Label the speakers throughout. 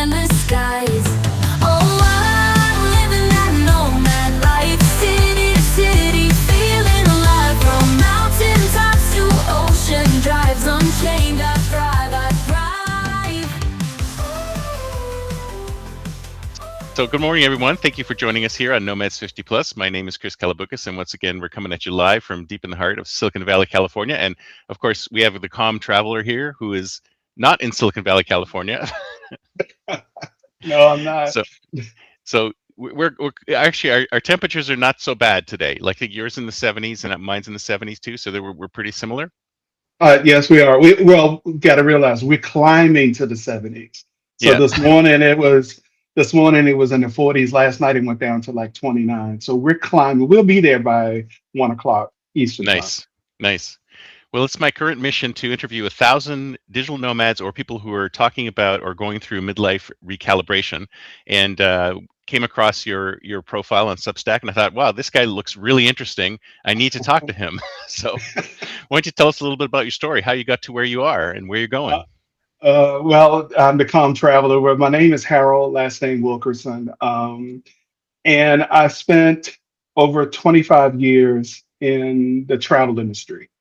Speaker 1: endless skies. Oh, I'm living that nomad life, city to city, feeling alive. From mountain tops to ocean drives, unchained, I thrive, I
Speaker 2: So good morning, everyone. Thank you for joining us here on Nomads 50 Plus. My name is Chris Kalaboukis, and once again, we're coming at you live from deep in the heart of Silicon Valley, California. And of course, we have the calm traveler here who is not in Silicon Valley, California.
Speaker 3: No, I'm not.
Speaker 2: so, so we're actually our temperatures are not so bad today. Like I think yours in the 70s and mine's in the 70s too. So we're pretty similar.
Speaker 3: Yes, we are. Well, got to realize we're climbing to the 70s. So
Speaker 2: Yeah,
Speaker 3: this morning it was in the 40s. Last night it went down to like 29. So we're climbing. We'll be there by 1 o'clock Eastern time.
Speaker 2: nice, nice. Well, it's my current mission to interview 1,000 digital nomads or people who are talking about or going through midlife recalibration, and came across your profile on Substack, and I thought, wow, this guy looks really interesting. I need to talk to him. So, why don't you tell us a little bit about your story, how you got to where you are, and where you're
Speaker 3: Uh,
Speaker 2: going?
Speaker 3: well, I'm the calm traveler. Well, my name is Harold, last name Wilkerson. And I spent over 25 years in the travel industry.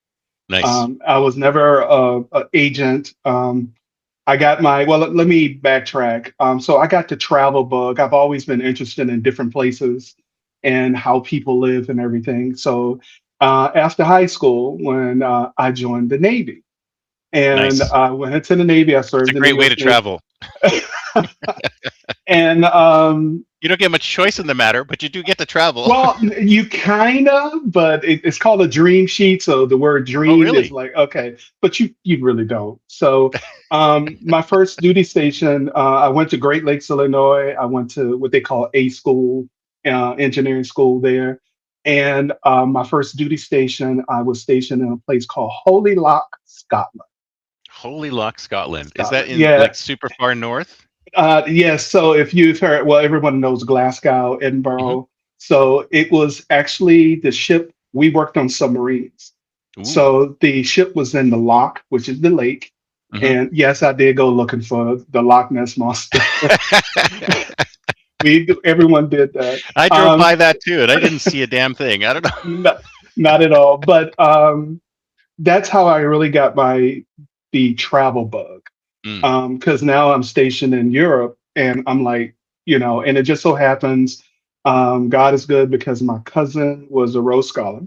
Speaker 2: Nice.
Speaker 3: I was never an agent. I got my, well, let me backtrack. So I got the travel bug. I've always been interested in different places and how people live and everything. So after high school, when I joined the Navy, and
Speaker 2: Nice.
Speaker 3: I went into the Navy, I
Speaker 2: It's a
Speaker 3: served in the
Speaker 2: great way
Speaker 3: U.S.
Speaker 2: to
Speaker 3: Navy.
Speaker 2: travel.
Speaker 3: And
Speaker 2: You don't get much choice in the matter, but you do get to travel.
Speaker 3: well, you kind of, but it's called a dream sheet. So the word
Speaker 2: Oh,
Speaker 3: dream is
Speaker 2: really?
Speaker 3: like, okay, but you really don't. So my first duty station, I went to Great Lakes, Illinois. I went to what they call A school, engineering school there. And my first duty station, I was stationed in a place called Holy Loch, Scotland.
Speaker 2: Holy Loch, Scotland. Is that
Speaker 3: Scotland.
Speaker 2: in
Speaker 3: Yeah.
Speaker 2: like super far north?
Speaker 3: Yes. So if you've heard, well, everyone knows Glasgow,
Speaker 2: Hmm.
Speaker 3: Edinburgh. So it was actually the ship, we worked on submarines.
Speaker 2: Ooh.
Speaker 3: So the ship was in the loch, which is the lake.
Speaker 2: Hmm.
Speaker 3: And yes, I did go looking for the Loch Ness monster. Everyone did that.
Speaker 2: I drove
Speaker 3: Um,
Speaker 2: by that too, and I didn't see a damn thing. I don't know.
Speaker 3: not, not at all. But that's how I really got the travel bug.
Speaker 2: Mm,
Speaker 3: Because now I'm stationed in Europe, and I'm like, and it just so happens, God is good because my cousin was a Rhodes Scholar.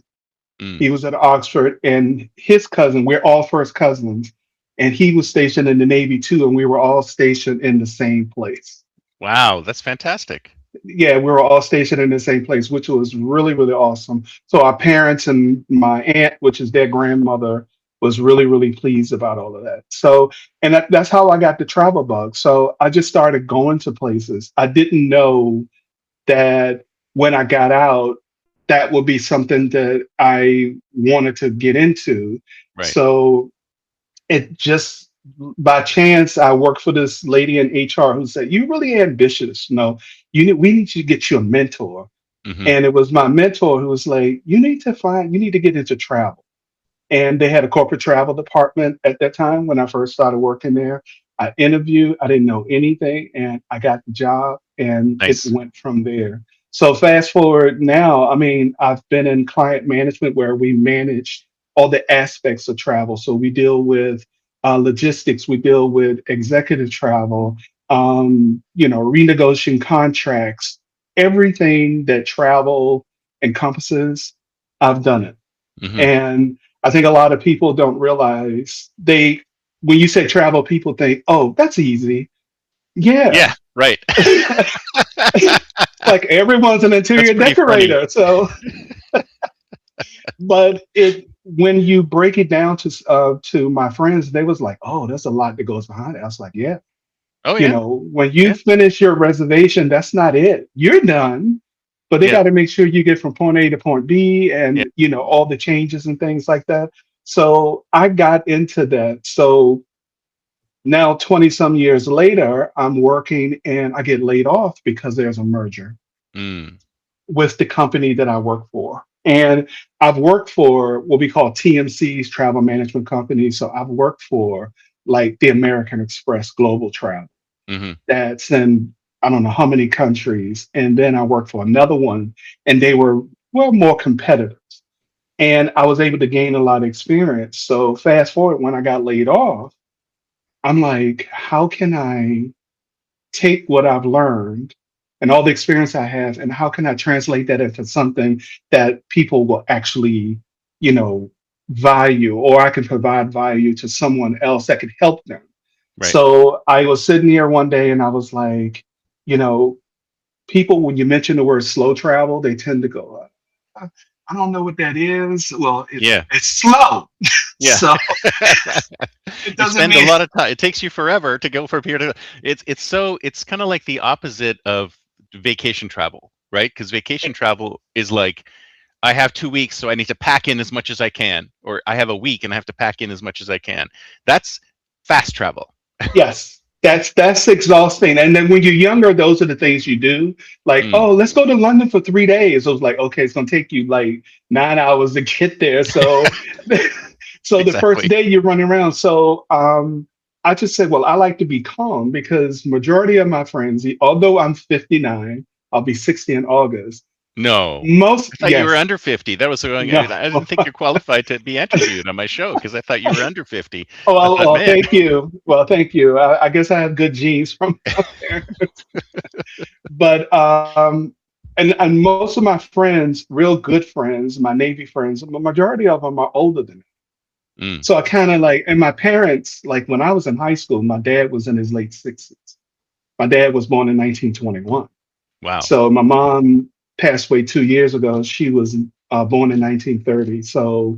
Speaker 2: mm.
Speaker 3: He was at Oxford, and his cousin, we're all first cousins, and he was stationed in the Navy too, and we were all stationed in the same place.
Speaker 2: Wow, that's fantastic.
Speaker 3: Yeah, we were all stationed in the same place, which was really, really awesome. So our parents and my aunt, which is their grandmother, was really, really pleased about all of that. So, and that's how I got the travel bug. So I just started going to places. I didn't know that when I got out, that would be something that I wanted to get into.
Speaker 2: Right.
Speaker 3: So it just by chance I worked for this lady in HR who said, "You really ambitious. No, we need to get you a mentor."
Speaker 2: Hmm.
Speaker 3: And it was my mentor who was like, you need to get into travel. And they had a corporate travel department at that time when I first started working there. I interviewed, I didn't know anything, and I got the job, and it
Speaker 2: Nice.
Speaker 3: went from there. So fast forward now, I mean, I've been in client management where we manage all the aspects of travel. So we deal with logistics, we deal with executive travel, renegotiating contracts, everything that travel encompasses. I've done it.
Speaker 2: Hmm.
Speaker 3: And I think a lot of people don't realize when you say travel, people think, oh, that's easy. Yeah.
Speaker 2: Yeah, right.
Speaker 3: Like everyone's an
Speaker 2: That's
Speaker 3: interior
Speaker 2: pretty funny.
Speaker 3: decorator. So, but when you break it down to my friends, they was like, oh, there's a lot that goes behind it. I was like, yeah.
Speaker 2: Oh yeah,
Speaker 3: When you
Speaker 2: yeah,
Speaker 3: finish your reservation, that's not it. You're done. But they
Speaker 2: yeah,
Speaker 3: got to make sure you get from point A to point B
Speaker 2: yeah.
Speaker 3: and, all the changes and things like that. So I got into that. So now 20 some years later, I'm working and I get laid off because there's a merger
Speaker 2: Mm,
Speaker 3: with the company that I work for. And I've worked for what we call TMCs, travel management companies. So I've worked for like the American Express Global Travel.
Speaker 2: Hmm.
Speaker 3: that's in I don't know how many countries, and then I worked for another one, and they were more competitors, and I was able to gain a lot of experience. So fast forward when I got laid off, I'm like, how can I take what I've learned and all the experience I have, and how can I translate that into something that people will actually, you know, value, or I can provide value to someone else that could help them.
Speaker 2: Right.
Speaker 3: So I was sitting here one day and I was like, you know, people, when you mention the word slow travel, they tend to go, "Uh, I don't know what that is." Well,
Speaker 2: Yeah.
Speaker 3: it's slow.
Speaker 2: Yeah.
Speaker 3: So it
Speaker 2: You
Speaker 3: doesn't
Speaker 2: spend a
Speaker 3: mean
Speaker 2: lot of time. It takes you forever to go from here to. It's kind of like the opposite of vacation travel, right? Because vacation travel is like, I have 2 weeks, so I need to pack in as much as I can, or I have a week and I have to pack in as much as I can. That's fast travel.
Speaker 3: yes, that's exhausting. And then when you're younger, those are the things you do. Like,
Speaker 2: Mm,
Speaker 3: oh, let's go to London for 3 days. I was like, okay, it's gonna take you like 9 hours to get there. So so the first
Speaker 2: exactly.
Speaker 3: day you're running around. So I just said, well, I like to be calm because majority of my friends, although I'm 59, I'll be 60 in August.
Speaker 2: No,
Speaker 3: Most
Speaker 2: I thought you were
Speaker 3: yes.
Speaker 2: under 50. That was so. I
Speaker 3: No.
Speaker 2: didn't think you're qualified to be interviewed on my show because I thought you were under 50.
Speaker 3: Oh,
Speaker 2: I
Speaker 3: well,
Speaker 2: thought,
Speaker 3: well,
Speaker 2: man,
Speaker 3: thank you. Well, thank you. I guess I have good genes from my parents. But and most of my friends, real good friends, my Navy friends, the majority of them are older than me.
Speaker 2: mm,
Speaker 3: So I kind of like, and my parents, like when I was in high school, my dad was in his late 60s. My dad was born in 1921.
Speaker 2: wow,
Speaker 3: So my mom passed away 2 years ago. She was born in 1930. So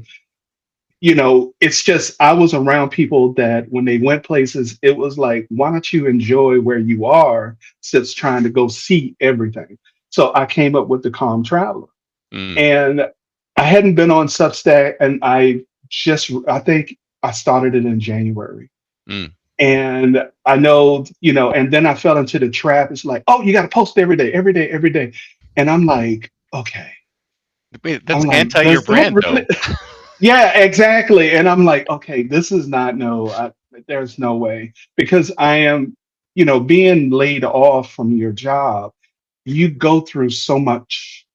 Speaker 3: it's just I was around people that when they went places, it was like, why don't you enjoy where you are since trying to go see everything? So I came up with the Calm Traveler.
Speaker 2: mm,
Speaker 3: And I hadn't been on Substack, and I think I started it in January.
Speaker 2: mm.
Speaker 3: And I know, and then I fell into the trap. It's like, oh, you got to post every day, every day, every day. And I'm like, okay.
Speaker 2: Wait,
Speaker 3: I'm
Speaker 2: that's
Speaker 3: like,
Speaker 2: anti your
Speaker 3: does that
Speaker 2: brand
Speaker 3: really?
Speaker 2: though.
Speaker 3: Yeah, exactly. And I'm like, okay, this is not no, there's no way because I am, being laid off from your job, you go through so much.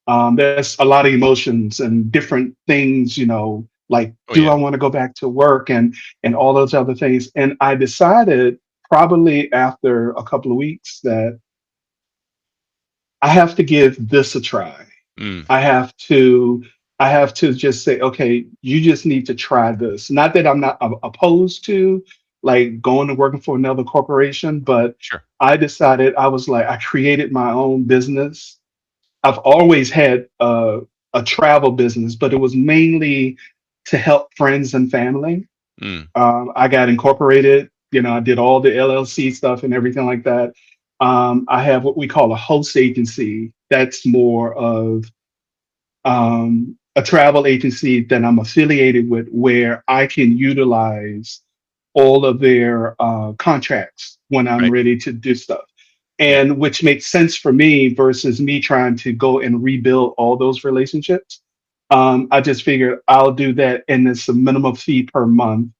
Speaker 3: There's a lot of emotions and different things, like,
Speaker 2: Oh
Speaker 3: do
Speaker 2: yeah,
Speaker 3: I want to go back to work and all those other things. And I decided probably after a couple of weeks that I have to give this a try.
Speaker 2: mm,
Speaker 3: I have to I have to just say, okay, you just need to try this. Not that I'm not opposed to like going and working for another corporation, but
Speaker 2: sure,
Speaker 3: I decided I was like, I created my own business. I've always had a travel business, but it was mainly to help friends and family.
Speaker 2: mm,
Speaker 3: I got incorporated. I did all the LLC stuff and everything like that. I have what we call a host agency. That's more of a travel agency that I'm affiliated with, where I can utilize all of their contracts when I'm
Speaker 2: right,
Speaker 3: ready to do stuff.
Speaker 2: yeah,
Speaker 3: And which makes sense for me versus me trying to go and rebuild all those relationships. I just figured I'll do that, and it's a minimum fee per month.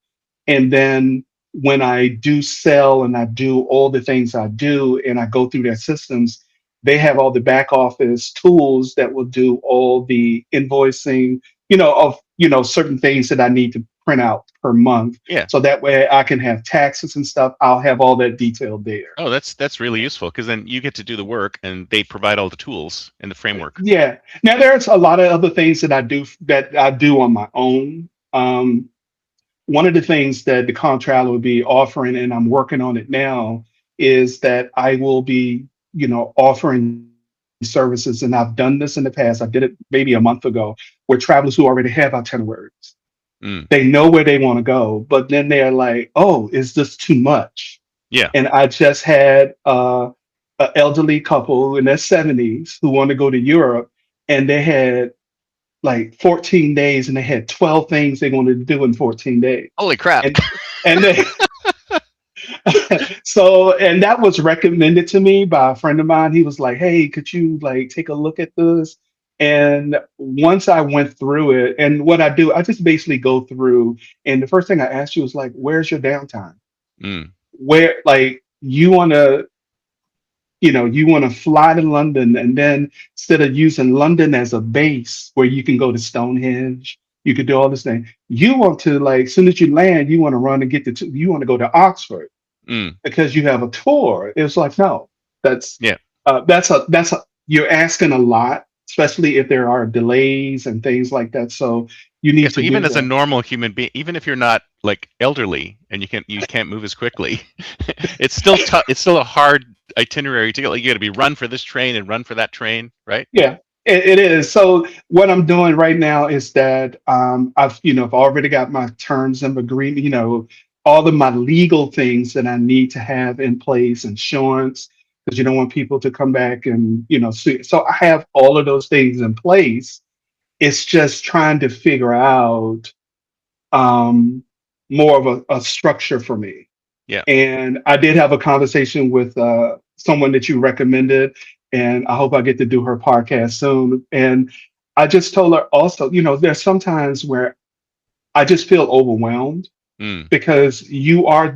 Speaker 3: And then when I do sell and I do all the things I do and I go through their systems, they have all the back office tools that will do all the invoicing, of, certain things that I need to print out per month.
Speaker 2: yeah.
Speaker 3: So that way I can have taxes and stuff. I'll have all that detailed there.
Speaker 2: Oh, that's really useful because then you get to do the work and they provide all the tools and the framework.
Speaker 3: Yeah. Now there's a lot of other things that I do on my own. One of the things that the contract will be offering, and I'm working on it now, is that I will be, offering services, and I've done this in the past. I did it maybe a month ago, where travelers who already have itineraries,
Speaker 2: Mm,
Speaker 3: they know where they want to go, but then they're like, "Oh, is this too much?"
Speaker 2: yeah.
Speaker 3: And I just had an elderly couple in their 70s who want to go to Europe, and they had like 14 days, and they had 12 things they wanted to do in 14 days.
Speaker 2: Holy crap.
Speaker 3: And and they and that was recommended to me by a friend of mine. He was like, "Hey, could you like take a look at this?" And once I went through it, and what I do, I just basically go through, and the first thing I asked you was like, "Where's your downtime?
Speaker 2: Mm,
Speaker 3: Where, like, you want to, you want to fly to London, and then instead of using London as a base where you can go to Stonehenge, you could do all this thing. You want to, like, as soon as you land, you want to run and you want to go to Oxford
Speaker 2: Mm.
Speaker 3: because you have a tour. It's like, no, that's
Speaker 2: Yeah.
Speaker 3: you're asking a lot, especially if there are delays and things like that. So you
Speaker 2: Yeah.
Speaker 3: need
Speaker 2: So
Speaker 3: to do
Speaker 2: even as a
Speaker 3: that.
Speaker 2: normal human being, even if you're not like elderly and you can't move as quickly, it's still tough. It's still a hard itinerary to get. Like you got to be run for this train and run for that train, right?
Speaker 3: Yeah, it is. So what I'm doing right now is that I've already got my terms of agreement, all of my legal things that I need to have in place, insurance, because you don't want people to come back and, sue. So I have all of those things in place. It's just trying to figure out um, more of a structure for me.
Speaker 2: Yeah.
Speaker 3: And I did have a conversation with someone that you recommended, and I hope I get to do her podcast soon. And I just told her also, there's sometimes where I just feel overwhelmed
Speaker 2: Mm.
Speaker 3: because you are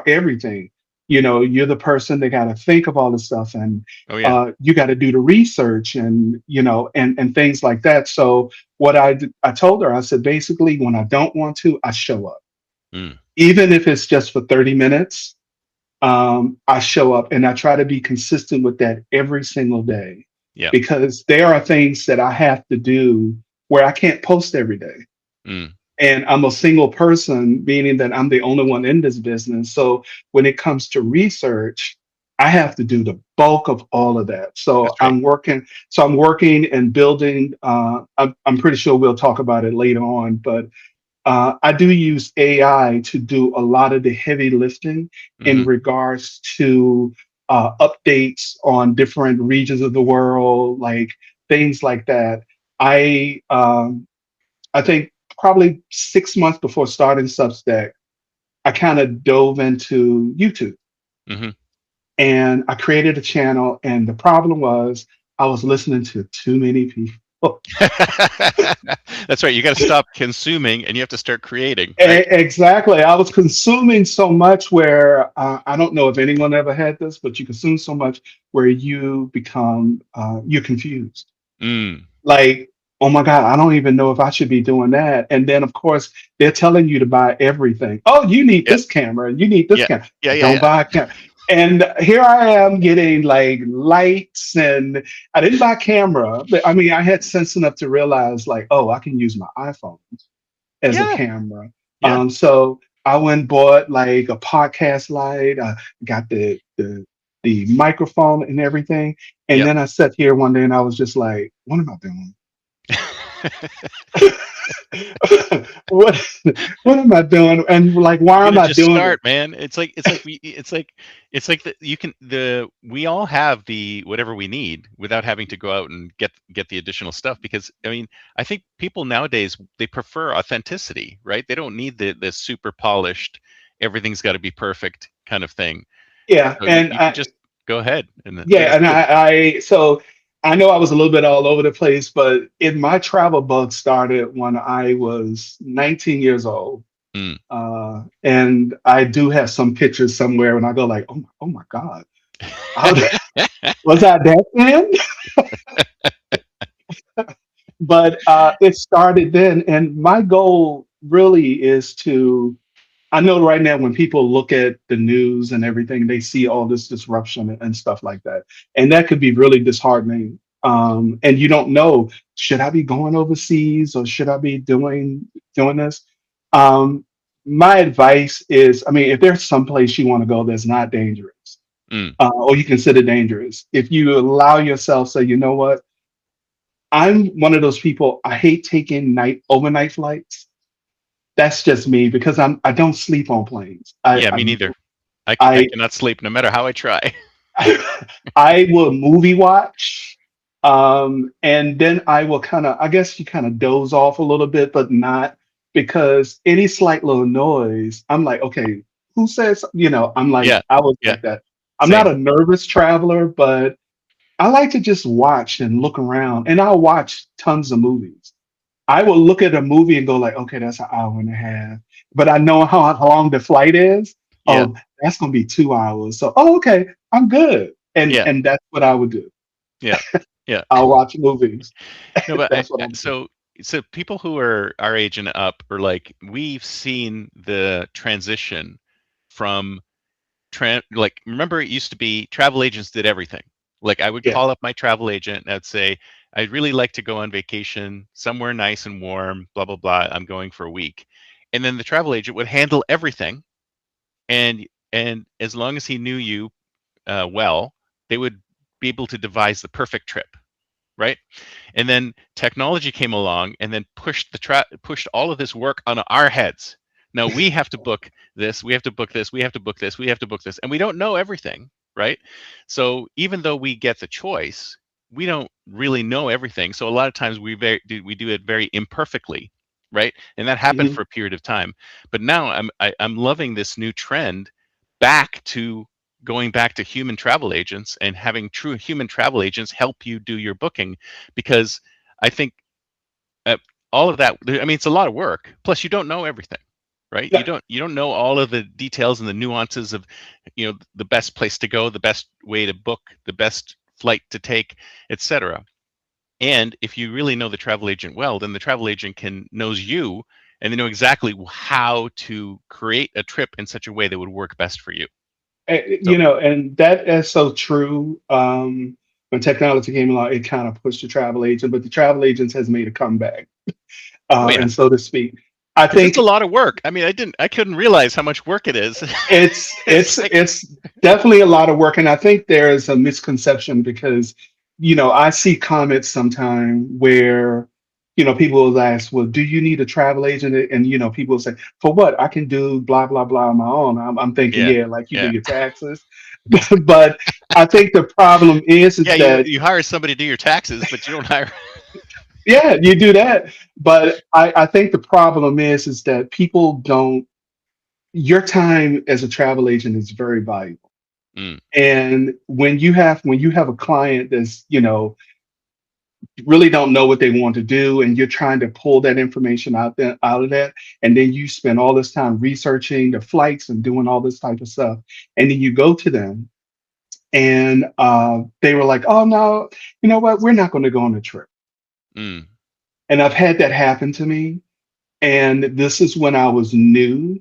Speaker 3: everything. You're the person that got to think of all the stuff, and
Speaker 2: Oh yeah.
Speaker 3: you got to do the research, and and things like that. So what I told her, I said, basically, when I don't want to, I show up,
Speaker 2: Mm.
Speaker 3: even if it's just for 30 minutes. I show up, and I try to be consistent with that every single day,
Speaker 2: Yeah.
Speaker 3: because there are things that I have to do where I can't post every day.
Speaker 2: Mm.
Speaker 3: And I'm a single person, meaning that I'm the only one in this business. So when it comes to research, I have to do the bulk of all of that.
Speaker 2: That's
Speaker 3: So
Speaker 2: right.
Speaker 3: I'm working and building. I'm pretty sure we'll talk about it later on, but I do use AI to do a lot of the heavy lifting in
Speaker 2: Hmm.
Speaker 3: regards to updates on different regions of the world, like things like that. I think probably 6 months before starting Substack, I kind of dove into YouTube,
Speaker 2: Hmm.
Speaker 3: and I created a channel. And the problem was I was listening to too many people.
Speaker 2: That's right. You got to stop consuming and you have to start creating, right?
Speaker 3: Exactly. I was consuming so much where I don't know if anyone ever had this, but you consume so much where you're confused.
Speaker 2: Mm.
Speaker 3: Like, oh my God, I don't even know if I should be doing that. And then, of course, they're telling you to buy everything. Oh, you need
Speaker 2: Yeah.
Speaker 3: this camera and you need this
Speaker 2: Yeah.
Speaker 3: camera.
Speaker 2: Yeah. Yeah.
Speaker 3: Don't
Speaker 2: Yeah.
Speaker 3: buy a camera. And here I am getting like lights, and I didn't buy a camera, but I mean, I had sense enough to realize, like, oh, I can use my iPhone as a
Speaker 2: Yeah.
Speaker 3: camera.
Speaker 2: Yeah.
Speaker 3: So I went and bought like a podcast light. I got the microphone and everything. And
Speaker 2: Yep.
Speaker 3: then I sat here one day and I was just like, what am I doing? what what am I doing? And like, why
Speaker 2: You
Speaker 3: am
Speaker 2: gotta
Speaker 3: I
Speaker 2: just
Speaker 3: doing it?
Speaker 2: start, man. It's like you can we all have the whatever we need without having to go out and get the additional stuff, because I mean I think people nowadays they prefer authenticity, right? They don't need the super polished, everything's got to be perfect kind of thing.
Speaker 3: Yeah,
Speaker 2: So
Speaker 3: and
Speaker 2: you can just go ahead and then
Speaker 3: yeah,
Speaker 2: just
Speaker 3: and
Speaker 2: do it.
Speaker 3: so I know I was a little bit all over the place, but my travel bug started when I was 19 years old.
Speaker 2: Mm.
Speaker 3: And I do have some pictures somewhere, and I go like, oh my God, how was I that then? But it started then, and my goal really is to. I know right now when people look at the news and everything, they see all this disruption and stuff like that, and that could be really disheartening. And you don't know, should I be going overseas or should I be doing this? Um, my advice is, I mean, if there's some place you want to go that's not dangerous,
Speaker 2: Mm.
Speaker 3: or you consider dangerous, if you allow yourself, say, you know what, I'm one of those people. I hate taking overnight flights. That's just me because I don't sleep on planes.
Speaker 2: Yeah, me neither. I
Speaker 3: I
Speaker 2: cannot sleep no matter how I try.
Speaker 3: I will movie watch, and then I will kind of, I guess you kind of doze off a little bit, but not, because any slight little noise, I'm like, okay, who says, I'm like,
Speaker 2: Yeah.
Speaker 3: I was
Speaker 2: Yeah.
Speaker 3: like that. I'm not
Speaker 2: Same.
Speaker 3: a nervous traveler, but I like to just watch and look around, and I'll watch tons of movies. I will look at a movie and go like, okay, that's an hour and a half, but I know how long the flight is.
Speaker 2: Yeah.
Speaker 3: Oh, that's going to be 2 hours. So, oh, okay, I'm good. And
Speaker 2: Yeah.
Speaker 3: that's what I would do.
Speaker 2: Yeah. Yeah.
Speaker 3: I'll watch movies.
Speaker 2: No, but
Speaker 3: That's what I'm doing.
Speaker 2: so people who are our age and up are like, we've seen the transition from like, remember, it used to be travel agents did everything. Like, I would
Speaker 3: Yeah.
Speaker 2: call up my travel agent and I'd say, I'd really like to go on vacation somewhere nice and warm, blah blah blah. I'm going for a week. And then the travel agent would handle everything, and as long as he knew you well, they would be able to devise the perfect trip, right? And then technology came along and then pushed all of this work on our heads. Now we have to book this, we have to book this, we have to book this, we have to book this, and we don't know everything, right? So even though we get the choice, we don't really know everything. So a lot of times we do it very imperfectly, right? And that happened
Speaker 3: Mhm.
Speaker 2: for a period of time. But now I'm loving this new trend back to going back to human travel agents and having true human travel agents help you do your booking, because I think uh, all of that, I mean, it's a lot of work, plus you don't know everything, right?
Speaker 3: Yeah.
Speaker 2: You don't know all of the details and the nuances of, the best place to go, the best way to book, the best flight to take, etc. And if you really know the travel agent well, then the travel agent knows you, and they know exactly how to create a trip in such a way that would work best for you. So
Speaker 3: And that is so true. When technology came along, it kind of pushed the travel agent, but the travel agents has made a comeback,
Speaker 2: oh yeah,
Speaker 3: and so to speak. I
Speaker 2: because it's a
Speaker 3: think
Speaker 2: lot of work. I mean, I couldn't realize how much work it is.
Speaker 3: it's
Speaker 2: It's
Speaker 3: it's
Speaker 2: like,
Speaker 3: it's definitely a lot of work, and I think there is a misconception because I see comments sometime where people will ask, well, do you need a travel agent? And people will say, for what? I can do blah blah blah on my own. I'm thinking,
Speaker 2: yeah,
Speaker 3: yeah, like you do
Speaker 2: yeah,
Speaker 3: your taxes. But I think the problem is
Speaker 2: yeah. You
Speaker 3: that
Speaker 2: you hire somebody to do your taxes, but you don't hire.
Speaker 3: yeah, you do that. But I think the problem is that people don't. Your time as a travel agent is very valuable.
Speaker 2: Mm,
Speaker 3: And when you have a client that's, really don't know what they want to do, and you're trying to pull that information out of that, and then you spend all this time researching the flights and doing all this type of stuff, and then you go to them and they were like, oh no, you know what, we're not going to go on a trip.
Speaker 2: mm,
Speaker 3: And I've had that happen to me. And this is when I was new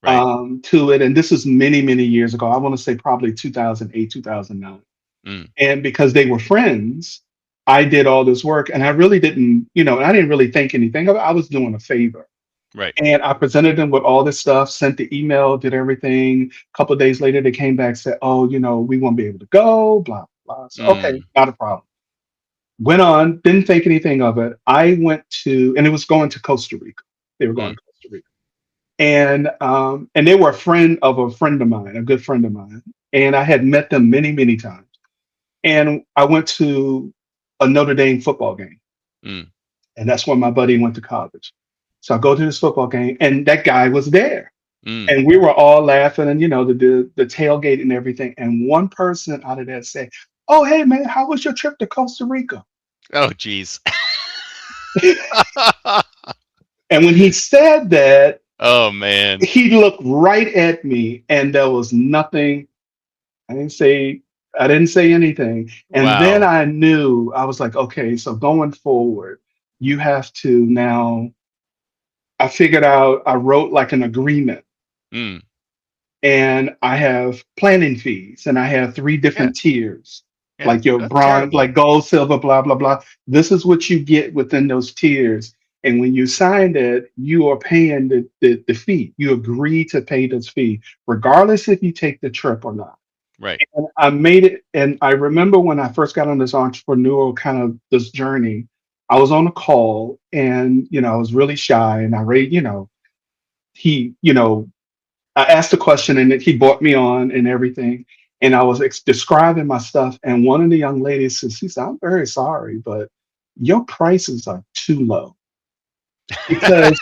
Speaker 2: right.
Speaker 3: to it. And this is many, many years ago. I want to say probably 2008, 2009.
Speaker 2: Mm,
Speaker 3: And because they were friends, I did all this work and I really didn't, I didn't really think anything of it. I was doing a favor.
Speaker 2: right.
Speaker 3: And I presented them with all this stuff, sent the email, did everything. A couple of days later, they came back, said, oh, we won't be able to go, blah, blah. So, okay,
Speaker 2: Mm,
Speaker 3: not a problem. Went on, didn't think anything of it. I went to, and it was going to Costa Rica. They were going
Speaker 2: mm,
Speaker 3: to Costa Rica. And they were a friend of a friend of mine, a good friend of mine. And I had met them many, many times. And I went to a Notre Dame football game.
Speaker 2: mm,
Speaker 3: And that's where my buddy went to college. So I go to this football game, and that guy was there.
Speaker 2: mm.
Speaker 3: And we were all laughing and the tailgate and everything. And one person out of that said, oh, hey man, how was your trip to Costa Rica?
Speaker 2: Oh, geez.
Speaker 3: And when he said that,
Speaker 2: Oh man.
Speaker 3: he looked right at me and there was nothing. I didn't say I didn't say anything. And then
Speaker 2: Wow.
Speaker 3: I knew, I was like, okay, so going forward, you have to now. I figured out, I wrote like an agreement,
Speaker 2: Mm,
Speaker 3: and I have planning fees and I have three
Speaker 2: yeah,
Speaker 3: different tiers,
Speaker 2: yeah.
Speaker 3: like your
Speaker 2: That's
Speaker 3: bronze,
Speaker 2: terrible.
Speaker 3: like gold, silver, blah, blah, blah. This is what you get within those tiers. And when you sign that, you are paying the fee. You agree to pay this fee, regardless if you take the trip or not.
Speaker 2: Right.
Speaker 3: And I made it. And I remember when I first got on this entrepreneurial kind of this journey, I was on a call and, I was really shy and I rate, he, I asked a question and he brought me on and everything. And I was describing my stuff. And one of the young ladies says, she said, I'm very sorry, but your prices are too low. Because,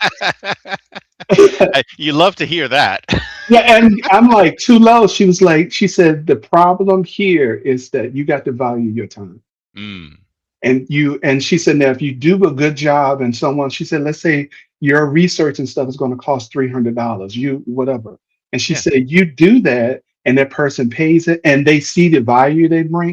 Speaker 2: You love to hear that.
Speaker 3: yeah, and I'm like, too low. She said, the problem here is that you got to value your time.
Speaker 2: Mm,
Speaker 3: And she said, now, if you do a good job and she said, let's say your research and stuff is going to cost $300, whatever. And she
Speaker 2: Yeah,
Speaker 3: said, you do that, and that person pays it, and they see the value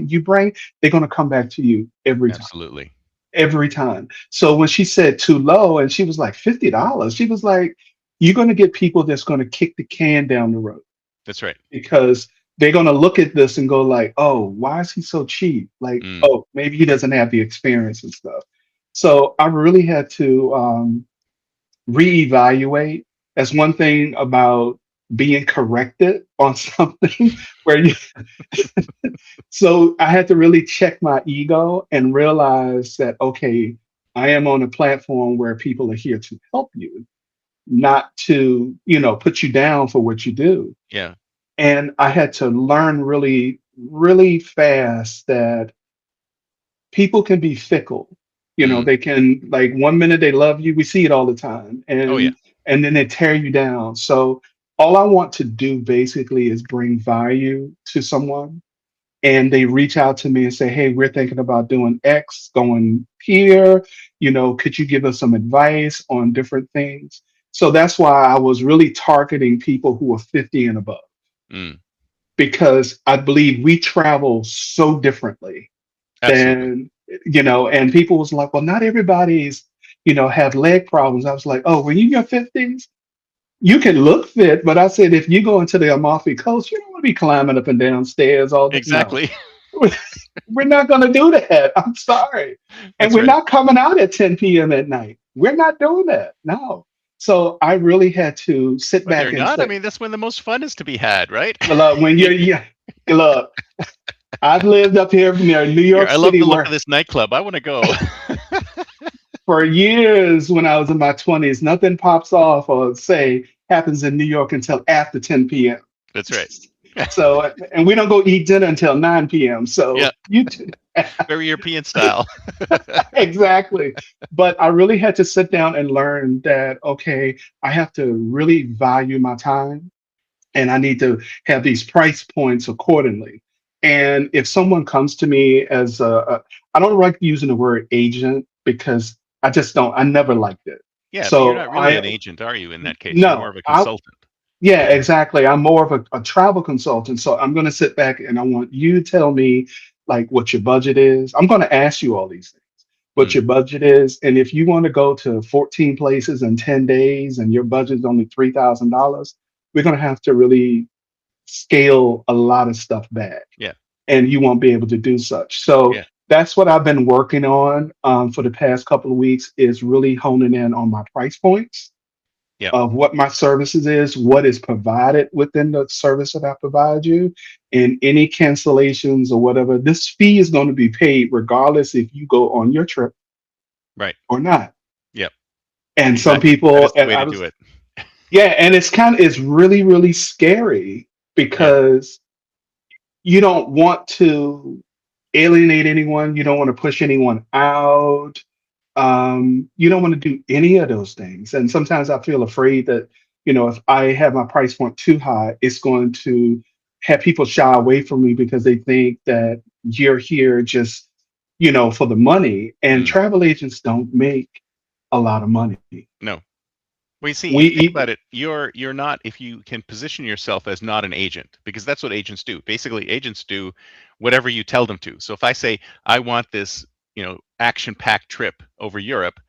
Speaker 3: you bring, they're going to come back to you
Speaker 2: absolutely.
Speaker 3: every time. So when she said too low, and she was like $50, she was like, you're going to get people that's going to kick the can down the road
Speaker 2: That's right.
Speaker 3: because they're going to look at this and go like, oh, why is he so cheap? Like,
Speaker 2: Mm,
Speaker 3: oh, maybe he doesn't have the experience and stuff. So I really had to reevaluate. That's one thing about being corrected on something where you so I had to really check my ego and realize that okay, I am on a platform where people are here to help you, not to, put you down for what you do.
Speaker 2: yeah.
Speaker 3: And I had to learn really, really fast that people can be fickle.
Speaker 2: Mm.
Speaker 3: They can like one minute they love you. We see it all the time.
Speaker 2: Oh yeah.
Speaker 3: And then they tear you down. So all I want to do basically is bring value to someone. And they reach out to me and say, hey, we're thinking about doing X, going here. Could you give us some advice on different things? So that's why I was really targeting people who are 50 and above,
Speaker 2: Mm,
Speaker 3: because I believe we travel so differently
Speaker 2: absolutely.
Speaker 3: than, and people was like, well, not everybody's, have leg problems. I was like, oh, when you're in your 50s, you can look fit, but I said if you go into the Amalfi Coast, you don't want to be climbing up and down stairs all the no.
Speaker 2: Exactly.
Speaker 3: We're not going to do that. I'm sorry. And
Speaker 2: That's
Speaker 3: we're
Speaker 2: right.
Speaker 3: not coming out at 10 p.m. at night. We're not doing that. No. So I really had to sit
Speaker 2: But they're
Speaker 3: back and
Speaker 2: not. I
Speaker 3: say,
Speaker 2: mean, that's when the most fun is to be had, right?
Speaker 3: look, when you're yeah, look, I've lived up here near New
Speaker 2: Here,
Speaker 3: York
Speaker 2: I love
Speaker 3: City
Speaker 2: the look of
Speaker 3: where
Speaker 2: this nightclub. I want to go.
Speaker 3: for years when I was in my 20s, nothing pops off or say happens in New York until after 10 p.m.
Speaker 2: That's right.
Speaker 3: So, and we don't go eat dinner until 9 p.m.
Speaker 2: Yeah,
Speaker 3: So you too.
Speaker 2: very European style.
Speaker 3: Exactly. But I really had to sit down and learn that, okay, I have to really value my time and I need to have these price points accordingly. And if someone comes to me as I don't like using the word agent because I never liked it.
Speaker 2: Yeah, but you're
Speaker 3: So
Speaker 2: not really an agent, are you, in that case? You're more
Speaker 3: no,
Speaker 2: of a consultant.
Speaker 3: yeah, exactly. I'm more of a travel consultant. So I'm going to sit back and I want you to tell me like what your budget is. I'm going to ask you all these things, what
Speaker 2: Mm,
Speaker 3: your budget is. And if you want to go to 14 places in 10 days and your budget is only $3,000, we're going to have to really scale a lot of stuff back
Speaker 2: yeah,
Speaker 3: and you won't be able to do such. So
Speaker 2: yeah,
Speaker 3: that's what I've been working on for the past couple of weeks is really honing in on my price points
Speaker 2: yeah.
Speaker 3: of what my services is, what is provided within the service that I provide you, and any cancellations or whatever. This fee is going to be paid regardless if you go on your trip
Speaker 2: Right.
Speaker 3: or not.
Speaker 2: Yep.
Speaker 3: And some
Speaker 2: Exactly. That is
Speaker 3: people,
Speaker 2: the
Speaker 3: and
Speaker 2: way
Speaker 3: I
Speaker 2: to do
Speaker 3: was,
Speaker 2: it.
Speaker 3: yeah, and it's really, really scary
Speaker 2: Yeah.
Speaker 3: because you don't want to alienate anyone, you don't want to push anyone out, you don't want to do any of those things. And sometimes I feel afraid that, if I have my price point too high, it's going to have people shy away from me because they think that you're here just, for the money. And
Speaker 2: Mm,
Speaker 3: travel agents don't make a lot of money.
Speaker 2: no. Well, you see,
Speaker 3: We
Speaker 2: you think
Speaker 3: eat,
Speaker 2: about it, you're not, if you can position yourself as not an agent, because that's what agents do. Basically, agents do whatever you tell them to. So if I say I want this, action-packed trip over Europe,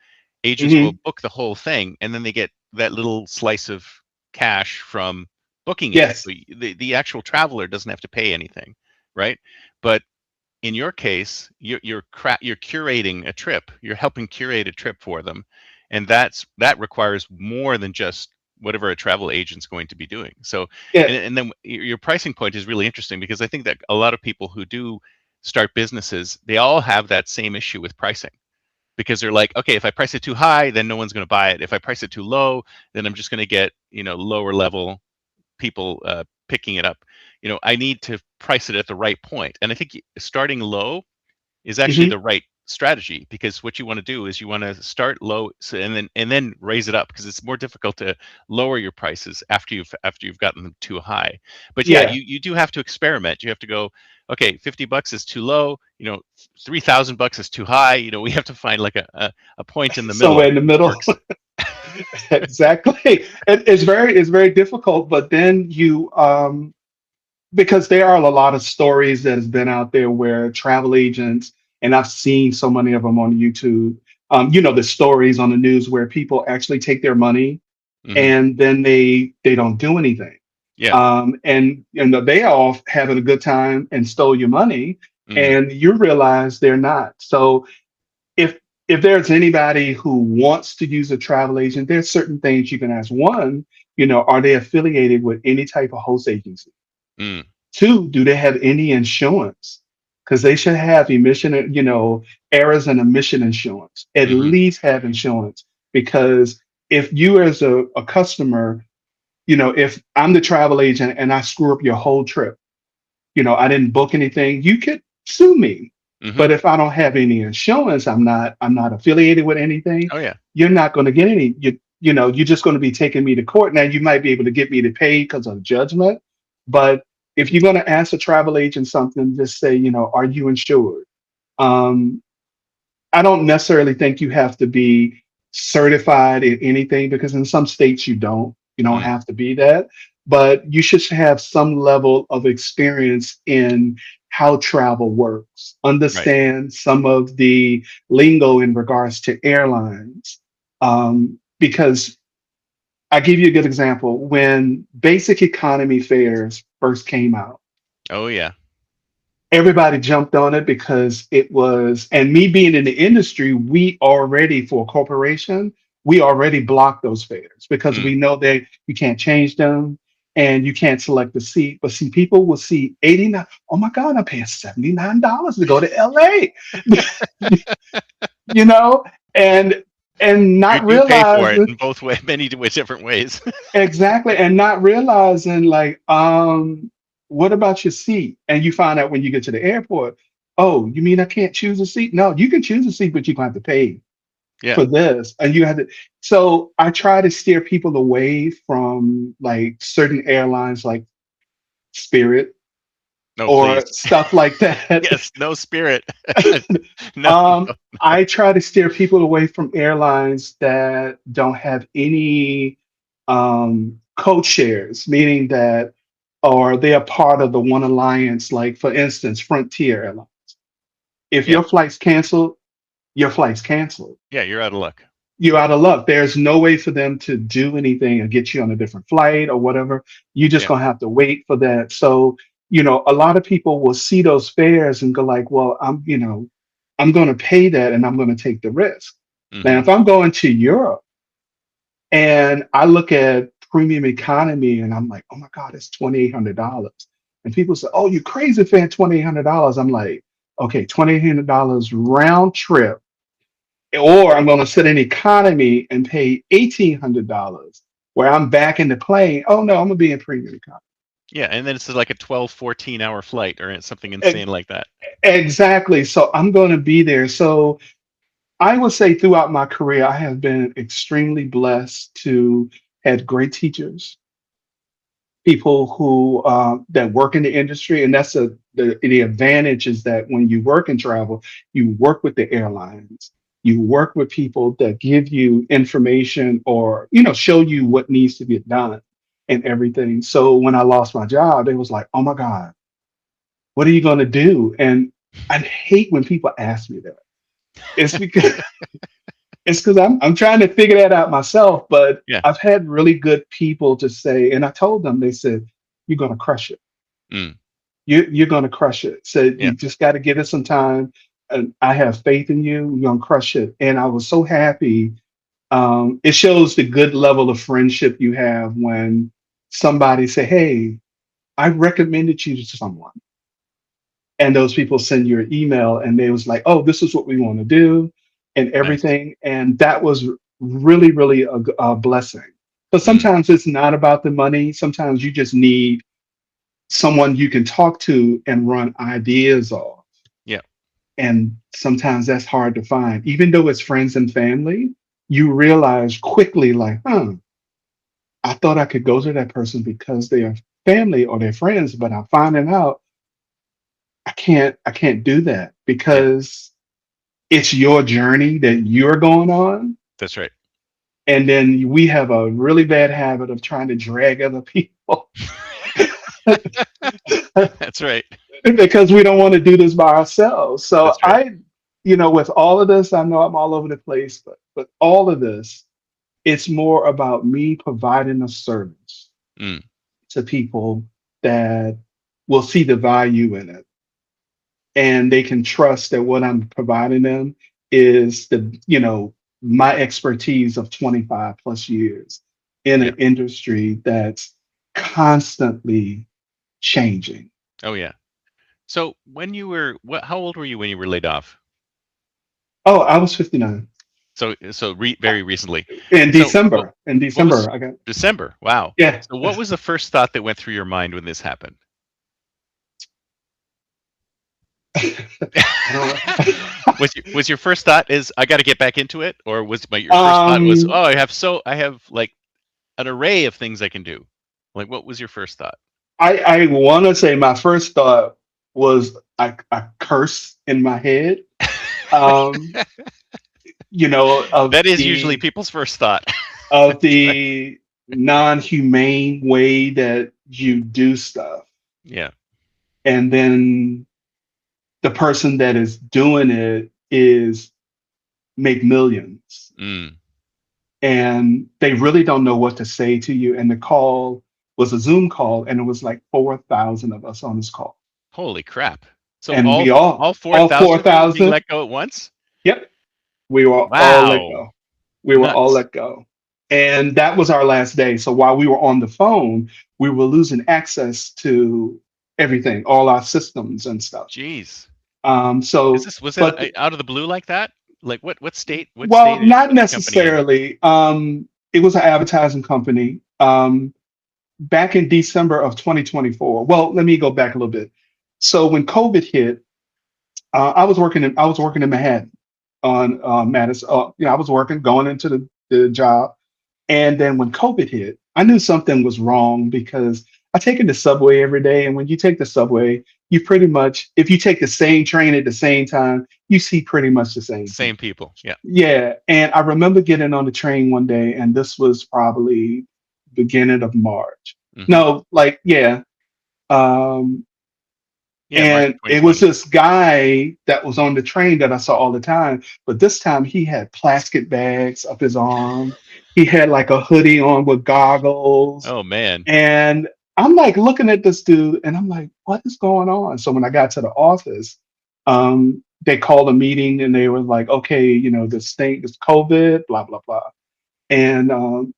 Speaker 2: agents will
Speaker 3: mhm,
Speaker 2: book the whole thing, and then they get that little slice of cash from booking it.
Speaker 3: yes,
Speaker 2: So the actual traveler doesn't have to pay anything, right? But in your case, you're curating a trip. You're helping curate a trip for them, and that requires more than just whatever a travel agent's going to be doing. So,
Speaker 3: yeah,
Speaker 2: and then your pricing point is really interesting because I think that a lot of people who do start businesses, they all have that same issue with pricing because they're like, okay, if I price it too high, then no one's going to buy it. If I price it too low, then I'm just going to get lower level people picking it up. I need to price it at the right point. And I think starting low is actually
Speaker 3: mhm,
Speaker 2: the right strategy because what you want to do is you want to start low and then raise it up because it's more difficult to lower your prices after you've gotten them too high. But yeah,
Speaker 3: yeah,
Speaker 2: you do have to experiment. You have to go, okay, $50 is too low, $3,000 is too high. We have to find like a point in the middle
Speaker 3: somewhere in the
Speaker 2: which
Speaker 3: middle.
Speaker 2: works.
Speaker 3: Exactly. It's very difficult, but then because there are a lot of stories that has been out there where travel agents, and I've seen so many of them on YouTube. The stories on the news where people actually take their money
Speaker 2: Hmm.
Speaker 3: and then they don't do anything.
Speaker 2: Yeah.
Speaker 3: And they all having a good time and stole your money,
Speaker 2: Hmm.
Speaker 3: and you realize they're not. So if if there's anybody who wants to use a travel agent, there's certain things you can ask. One, are they affiliated with any type of host agency?
Speaker 2: Mm.
Speaker 3: Two, do they have any insurance? Because they should have emission, errors and emission insurance. At
Speaker 2: Hmm.
Speaker 3: least have insurance. Because if you as a customer, if I'm the travel agent and I screw up your whole trip, I didn't book anything, you could sue me.
Speaker 2: Hmm.
Speaker 3: But if I don't have any insurance, I'm not affiliated with anything,
Speaker 2: Oh yeah.
Speaker 3: you're not going to get any, you're just going to be taking me to court. Now you might be able to get me to pay because of judgment, but if you're going to ask a travel agent something, just say, are you insured? Um, I don't necessarily think you have to be certified in anything, because in some states you don't. You don't
Speaker 2: Mm.
Speaker 3: have to be that, but you should have some level of experience in how travel works.
Speaker 2: Right.
Speaker 3: Understand some of the lingo in regards to airlines. Because I give you a good example. When basic economy fares first came out,
Speaker 2: Oh yeah.
Speaker 3: everybody jumped on it because it was, and me being in the industry, we already, for a corporation, we already blocked those fares because
Speaker 2: Mm.
Speaker 3: we know that you can't change them and you can't select the seat. But see, people will see 89. Oh my God, I'm paying $79 to go to LA. you know, and
Speaker 2: You
Speaker 3: not
Speaker 2: do pay for it
Speaker 3: realizing
Speaker 2: in both way, many different ways.
Speaker 3: exactly, and not realizing like, what about your seat? And you find out when you get to the airport, oh, you mean I can't choose a seat? No, you can choose a seat, but you're gonna have to pay
Speaker 2: Yeah.
Speaker 3: for this. And you have to, so I try to steer people away from like certain airlines like Spirit
Speaker 2: No, please.
Speaker 3: or stuff like that.
Speaker 2: Yes. No spirit. No.
Speaker 3: um, I try to steer people away from airlines that don't have any code shares, meaning that, or they are part of the One Alliance, like for instance, Frontier Airlines. If
Speaker 2: Yeah.
Speaker 3: your flight's canceled, your flight's canceled.
Speaker 2: Yeah. You're out of luck.
Speaker 3: You're out of luck. There's no way for them to do anything and get you on a different flight or whatever. You're just
Speaker 2: Yeah.
Speaker 3: gonna have to wait for that. So, a lot of people will see those fares and go like, well, I'm gonna pay that and I'm gonna take the risk. Now,
Speaker 2: Hmm.
Speaker 3: if I'm going to Europe and I look at premium economy and I'm like, oh my God, it's $2,800. And people say, oh, you crazy for $2,800. I'm like, okay, $2,800 round trip, or I'm going to sit in economy and pay $1,800 where I'm back in the plane. Oh no, I'm going to be in premium economy.
Speaker 2: Yeah. And then it's like a 12, 14 hour flight or something
Speaker 3: E-
Speaker 2: insane like that.
Speaker 3: Exactly. So I'm going to be there. So I would say throughout my career, I have been extremely blessed to have great teachers, people who that work in the industry, and that's the advantage is that when you work in travel, you work with the airlines, you work with people that give you information or show you what needs to be done and everything. So when I lost my job, it was like, oh my God, what are you going to do? And I hate when people ask me that. It's because I'm trying to figure that out myself, but
Speaker 2: Yeah.
Speaker 3: I've had really good people to say, and I told them, they said, you're gonna crush it.
Speaker 2: Mm.
Speaker 3: You're gonna crush it. Said
Speaker 2: Yeah.
Speaker 3: you just gotta give it some time. And I have faith in you, you're gonna crush it. And I was so happy. It shows the good level of friendship you have when somebody say, hey, I recommended you to someone. And those people send you an email and they was like, oh, this is what we want to do and
Speaker 2: Nice.
Speaker 3: everything. And that was really, really a blessing. But
Speaker 2: Mm.
Speaker 3: sometimes it's not about the money. Sometimes you just need someone you can talk to and run ideas off.
Speaker 2: Yeah.
Speaker 3: And sometimes that's hard to find. Even though it's friends and family, you realize quickly, like, I thought I could go to that person because they're family or they're friends, but I'm finding out I can't do that
Speaker 2: Yeah.
Speaker 3: because it's your journey that you're going on.
Speaker 2: That's right.
Speaker 3: And then we have a really bad habit of trying to drag other people
Speaker 2: That's right.
Speaker 3: because we don't want to do this by ourselves. So
Speaker 2: That's right.
Speaker 3: with all of this, I know I'm all over the place, but all of this, it's more about me providing a service
Speaker 2: Mm.
Speaker 3: to people that will see the value in it, and they can trust that what I'm providing them is my expertise of 25 plus years in
Speaker 2: Yeah.
Speaker 3: an industry that's constantly changing.
Speaker 2: Oh yeah. So when you were how old were you when you were laid off?
Speaker 3: Oh, I was 59
Speaker 2: Very recently.
Speaker 3: in
Speaker 2: So what
Speaker 3: December. In
Speaker 2: what was
Speaker 3: December, I got
Speaker 2: December? Wow.
Speaker 3: yeah.
Speaker 2: So what was the first thought that went through your mind when this happened?
Speaker 3: I don't.
Speaker 2: Was your first thought is I got to get back into it, or was your first thought was,
Speaker 3: um,
Speaker 2: oh, I have like an array of things I can do? Like, what was your first thought?
Speaker 3: I want to say my first thought was a curse in my head. Um,
Speaker 2: That is usually people's first thought.
Speaker 3: of the non-humane way that you do stuff,
Speaker 2: Yeah.
Speaker 3: and then the person that is doing it is make millions,
Speaker 2: Mm.
Speaker 3: and they really don't know what to say to you. And the call was a Zoom call, and it was like 4,000 of us on this call,
Speaker 2: Holy crap. So
Speaker 3: and we
Speaker 2: all
Speaker 3: all
Speaker 2: 4,000 of you were being
Speaker 3: 4,000.
Speaker 2: let go at once?
Speaker 3: Yep, we were all let
Speaker 2: Wow.
Speaker 3: go. We were all
Speaker 2: Nuts.
Speaker 3: let go. And that was our last day. So while we were on the phone, we were losing access to everything, all our systems and stuff.
Speaker 2: Jeez.
Speaker 3: So,
Speaker 2: Was it
Speaker 3: but
Speaker 2: out of the blue like that? Like what
Speaker 3: well,
Speaker 2: state are you
Speaker 3: not
Speaker 2: putting the company in?
Speaker 3: necessarily. It was an advertising company. Back in December of 2024. Well, let me go back a little bit. So when COVID hit, I was working in Manhattan on Madison. I was working, going into the job. And then when COVID hit, I knew something was wrong because I take the subway every day. And when you take the subway, you pretty much, if you take the same train at the same time, you see pretty much the same
Speaker 2: Same
Speaker 3: people.
Speaker 2: people. Yeah.
Speaker 3: Yeah. And I remember getting on the train one day, and this was probably beginning of March.
Speaker 2: Hmm.
Speaker 3: No, like, yeah. Um,
Speaker 2: Yeah, March
Speaker 3: and it was
Speaker 2: 2020.
Speaker 3: this guy that was on the train that I saw all the time, but this time he had plastic bags up his arm. He had like a hoodie on with goggles.
Speaker 2: Oh man.
Speaker 3: And I'm like looking at this dude and I'm like, what is going on? So when I got to the office, they called a meeting and they were like, okay, this thing, this COVID, blah, blah, blah. And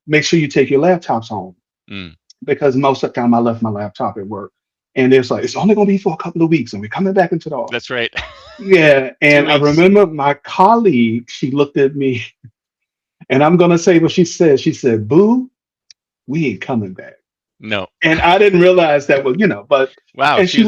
Speaker 3: make sure you take your laptops home,
Speaker 2: Mm.
Speaker 3: because most of the time I left my laptop at work. And it's like, it's only going to be for a couple of weeks and we're coming back into the office.
Speaker 2: That's right.
Speaker 3: Yeah.
Speaker 2: 2
Speaker 3: And I
Speaker 2: weeks.
Speaker 3: remember my colleague, she looked at me and I'm going to say what she said. She said, Boo, we ain't coming back.
Speaker 2: No.
Speaker 3: And I didn't realize that was, but,
Speaker 2: Wow,
Speaker 3: and
Speaker 2: she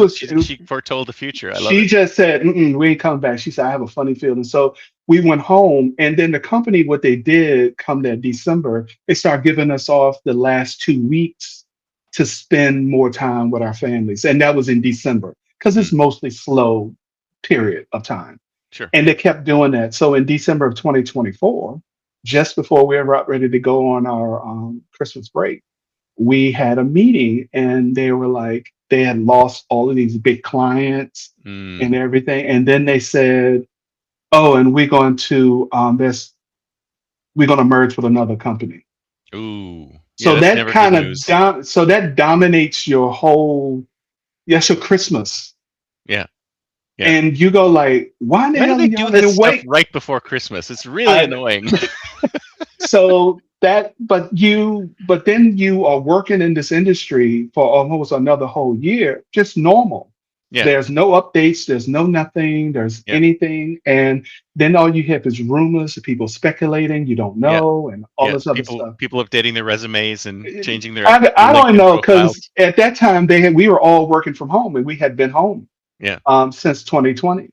Speaker 2: foretold the future. I love
Speaker 3: she
Speaker 2: it.
Speaker 3: just said, mm-mm, we ain't coming back. She said, I have a funny feeling. So we went home, and then the company, what they did come that December, they started giving us off the last 2 weeks to spend more time with our families. And that was in December because it's
Speaker 2: Mm.
Speaker 3: mostly slow period of time.
Speaker 2: Sure.
Speaker 3: And they kept doing that. So in December of 2024, just before we were about ready to go on our Christmas break, we had a meeting, and they were like, they had lost all of these big clients
Speaker 2: Mm.
Speaker 3: and everything. And then they said, oh, and we're going to merge with another company.
Speaker 2: Ooh. Yeah,
Speaker 3: So
Speaker 2: that's
Speaker 3: that
Speaker 2: never good
Speaker 3: kind of,
Speaker 2: news.
Speaker 3: so that dominates yes, your Christmas.
Speaker 2: Yeah. Yeah.
Speaker 3: And you go like, why in the
Speaker 2: Why do
Speaker 3: hell are
Speaker 2: they do
Speaker 3: y'all
Speaker 2: this
Speaker 3: in
Speaker 2: stuff
Speaker 3: wait?
Speaker 2: right before Christmas? It's really
Speaker 3: I,
Speaker 2: annoying.
Speaker 3: so that, but then you are working in this industry for almost another whole year, just normal.
Speaker 2: Yeah.
Speaker 3: There's no updates, there's no nothing, there's
Speaker 2: Yeah.
Speaker 3: anything. And then all you have is rumors, people speculating, you don't
Speaker 2: Yeah.
Speaker 3: know, and all
Speaker 2: Yeah.
Speaker 3: this other
Speaker 2: People
Speaker 3: stuff.
Speaker 2: people updating their resumes and changing their
Speaker 3: I don't
Speaker 2: LinkedIn
Speaker 3: know,
Speaker 2: profiles.
Speaker 3: because at that time we were all working from home, and we had been home
Speaker 2: Yeah.
Speaker 3: since 2020.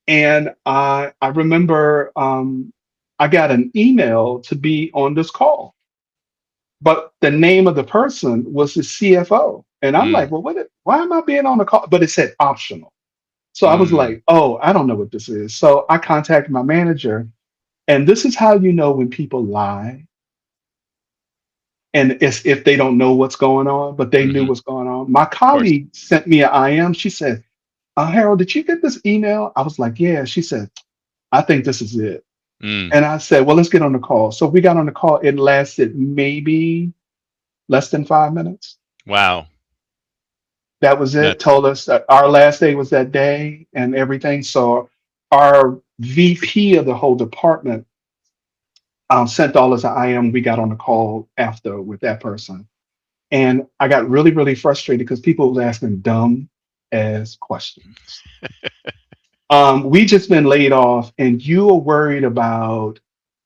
Speaker 3: And I remember I got an email to be on this call, but the name of the person was the CFO. And I'm
Speaker 2: Mm.
Speaker 3: like, well, why am I being on the call? But it said optional. So I was
Speaker 2: Mm.
Speaker 3: like, oh, I don't know what this is. So I contacted my manager. And this is how you know when people lie. and it's if they don't know what's going on, but they knew
Speaker 2: Hmm.
Speaker 3: what's going on. My
Speaker 2: Of course.
Speaker 3: colleague sent me an IM. She said, Harold, did you get this email? I was like, yeah. She said, I think this is it.
Speaker 2: Mm.
Speaker 3: And I said, well, let's get on the call. So we got on the call. It lasted maybe less than 5 minutes.
Speaker 2: Wow.
Speaker 3: That was it.
Speaker 2: Nuts.
Speaker 3: Told us that our last day was that day and everything. So our VP of the whole department sent all us an IM. We got on the call after with that person. And I got really, really frustrated because people was asking dumb as questions. We just been laid off and you are worried about,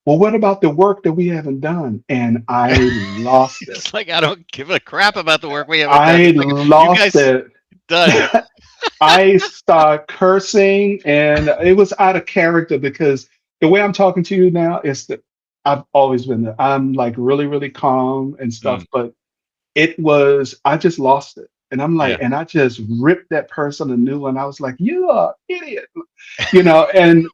Speaker 3: well, what about the work that we haven't done? And I lost it.
Speaker 2: It's like I don't give a crap about the work we haven't done.
Speaker 3: I
Speaker 2: It's like you
Speaker 3: lost
Speaker 2: guys
Speaker 3: it.
Speaker 2: done.
Speaker 3: I start cursing and it was out of character because the way I'm talking to you now is that I've always been there. I'm like really, really calm and stuff,
Speaker 2: Mm.
Speaker 3: but it was, I just lost it. And I'm like,
Speaker 2: Yeah.
Speaker 3: and I just ripped that person a new one. I was like, you are an idiot, and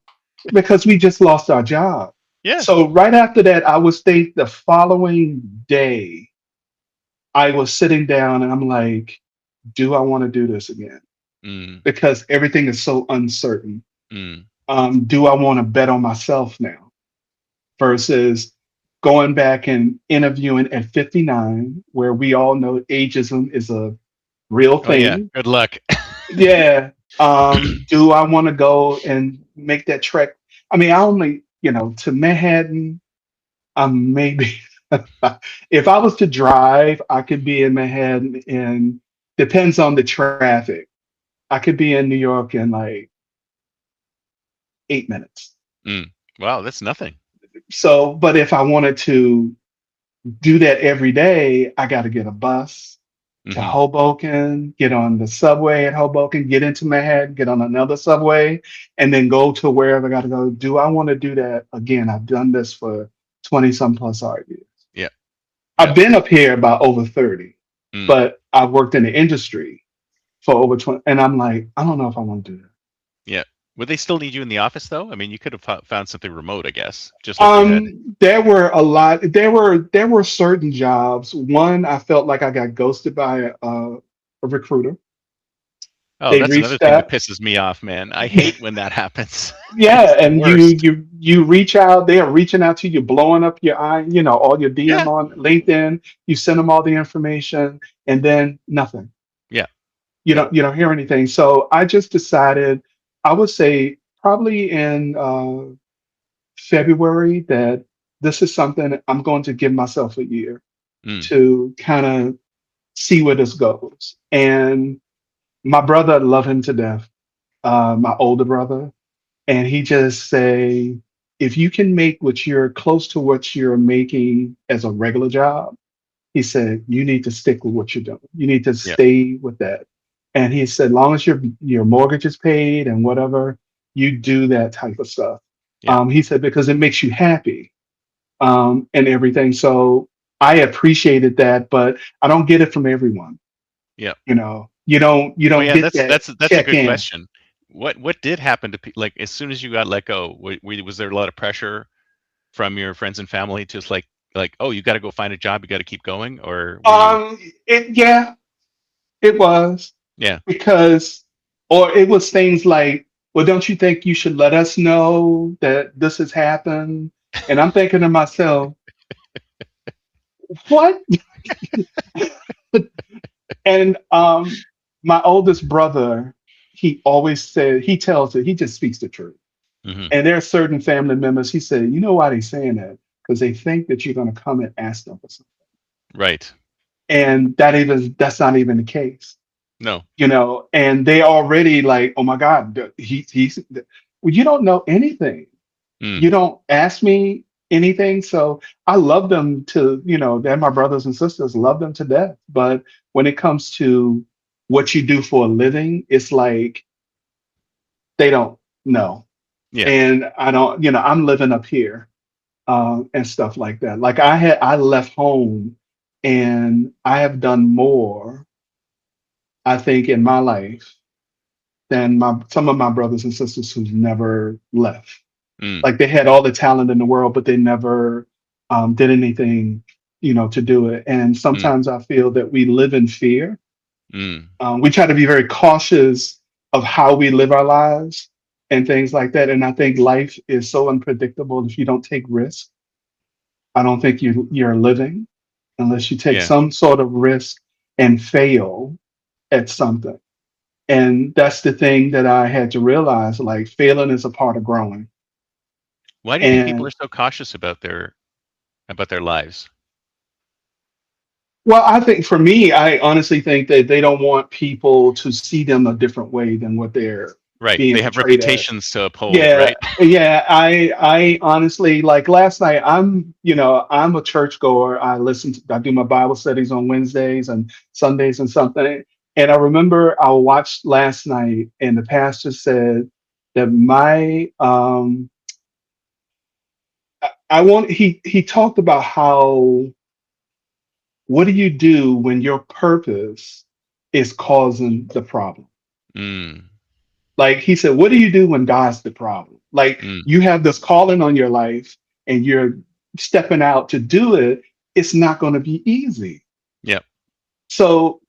Speaker 3: because we just lost our job.
Speaker 2: Yeah.
Speaker 3: So right after that, I was think the following day, I was sitting down and I'm like, do I want to do this again?
Speaker 2: Mm.
Speaker 3: Because everything is so uncertain.
Speaker 2: Mm.
Speaker 3: Do I want to bet on myself now versus going back and interviewing at 59, where we all know ageism is a real
Speaker 2: Oh yeah.
Speaker 3: thing?
Speaker 2: Good luck.
Speaker 3: Yeah. Do I want to go and make that trek? I mean, I only, to Manhattan, maybe if I was to drive, I could be in Manhattan in, depends on the traffic. I could be in New York in like 8 minutes.
Speaker 2: Mm. Wow, that's nothing.
Speaker 3: So, but if I wanted to do that every day, I got to get a bus to
Speaker 2: Hmm.
Speaker 3: Hoboken, get on the subway at Hoboken, get into Manhattan, get on another subway, and then go to wherever I got to go. Do I want to do that again? I've done this for 20 some plus odd years.
Speaker 2: Yeah.
Speaker 3: I've
Speaker 2: Yeah.
Speaker 3: been up here about over 30,
Speaker 2: Mm.
Speaker 3: but I've worked in the industry for over 20. And I'm like, I don't know if I want to do that.
Speaker 2: Yeah. Would they still need you in the office though? I mean, you could have found something remote, I guess, just like you had.
Speaker 3: There were a lot. There were certain jobs. One, I felt like I got ghosted by a recruiter.
Speaker 2: Oh,
Speaker 3: They
Speaker 2: that's another
Speaker 3: reached
Speaker 2: thing that
Speaker 3: out.
Speaker 2: pisses me off, man. I hate when that happens. It's
Speaker 3: Yeah,
Speaker 2: the
Speaker 3: and
Speaker 2: worst.
Speaker 3: you reach out. They are reaching out to you, blowing up your eye. All your DM
Speaker 2: Yeah.
Speaker 3: on LinkedIn. You send them all the information, and then nothing.
Speaker 2: Yeah.
Speaker 3: You
Speaker 2: Yeah.
Speaker 3: don't hear anything. So I just decided. I would say probably in February that this is something I'm going to give myself a year
Speaker 2: Mm.
Speaker 3: to kind of see where this goes. And my brother, I love him to death, my older brother, and he just say, if you can make what you're close to what you're making as a regular job, he said, you need to stick with what you're doing. You need to
Speaker 2: Yeah.
Speaker 3: stay with that. And he said, long as your mortgage is paid and whatever, you do that type of stuff.
Speaker 2: Yeah.
Speaker 3: He said, because it makes you happy, and everything. So I appreciated that, but I don't get it from everyone.
Speaker 2: Yeah.
Speaker 3: You don't
Speaker 2: Well, yeah,
Speaker 3: get
Speaker 2: that's
Speaker 3: that
Speaker 2: that's a
Speaker 3: check
Speaker 2: good
Speaker 3: in.
Speaker 2: question. What did happen to like as soon as you got let go? Was there a lot of pressure from your friends and family to just like oh, you got to go find a job, you got to keep going, or were you?
Speaker 3: Yeah, it was
Speaker 2: Yeah.
Speaker 3: because, or it was things like, well, don't you think you should let us know that this has happened? And I'm thinking to myself, what? And my oldest brother, he always said, he tells it, he just speaks the truth.
Speaker 2: Hmm.
Speaker 3: And there are certain family members, he said, you know why they saying that? Because they think that you're going to come and ask them for something.
Speaker 2: Right.
Speaker 3: And that's not even the case.
Speaker 2: No.
Speaker 3: And they already like, oh my God, he's, well, you don't know anything.
Speaker 2: Mm.
Speaker 3: You don't ask me anything. So I love them they're my brothers and sisters, love them to death. But when it comes to what you do for a living, it's like they don't know.
Speaker 2: Yeah.
Speaker 3: And I don't, I'm living up here, and stuff like that. Like I left home and I have done more, I think, in my life than some of my brothers and sisters who've never left.
Speaker 2: Mm.
Speaker 3: Like they had all the talent in the world, but they never did anything to do it. And
Speaker 2: Mm,
Speaker 3: sometimes I feel that we live in fear.
Speaker 2: mm.
Speaker 3: We try to be very cautious of how we live our lives and things like that. And I think life is so unpredictable. If you don't take risks, I don't think you're living unless you take
Speaker 2: Yeah.
Speaker 3: some sort of risk and fail at something. And that's the thing that I had to realize, like failing is a part of growing.
Speaker 2: Why do you think people are
Speaker 3: And
Speaker 2: so cautious about their lives?
Speaker 3: well, I think for me, I honestly think that they don't want people to see them a different way than what they're
Speaker 2: Right.
Speaker 3: being
Speaker 2: They have
Speaker 3: portrayed as.
Speaker 2: reputations to uphold,
Speaker 3: Yeah,
Speaker 2: right?
Speaker 3: yeah. I honestly, like last night, I'm a churchgoer. I do my Bible studies on Wednesdays and Sundays and something. And I remember I watched last night and the pastor said that I want he talked about how what do you do when your purpose is causing the problem?
Speaker 2: Mm,
Speaker 3: Like he said, what do you do when God's the problem? Like
Speaker 2: mm.
Speaker 3: you have this calling on your life and you're stepping out to do it. It's not going to be easy.
Speaker 2: Yeah.
Speaker 3: So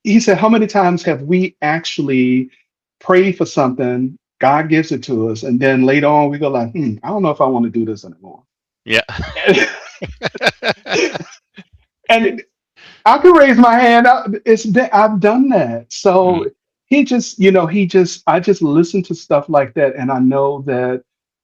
Speaker 3: he said, how many times have we actually prayed for something? God gives it to us, and then later on we go like, I don't know if I want to do this anymore.
Speaker 2: Yeah.
Speaker 3: And I can raise my hand. I've done that. So
Speaker 2: Mm,
Speaker 3: I just listen to stuff like that, and I know that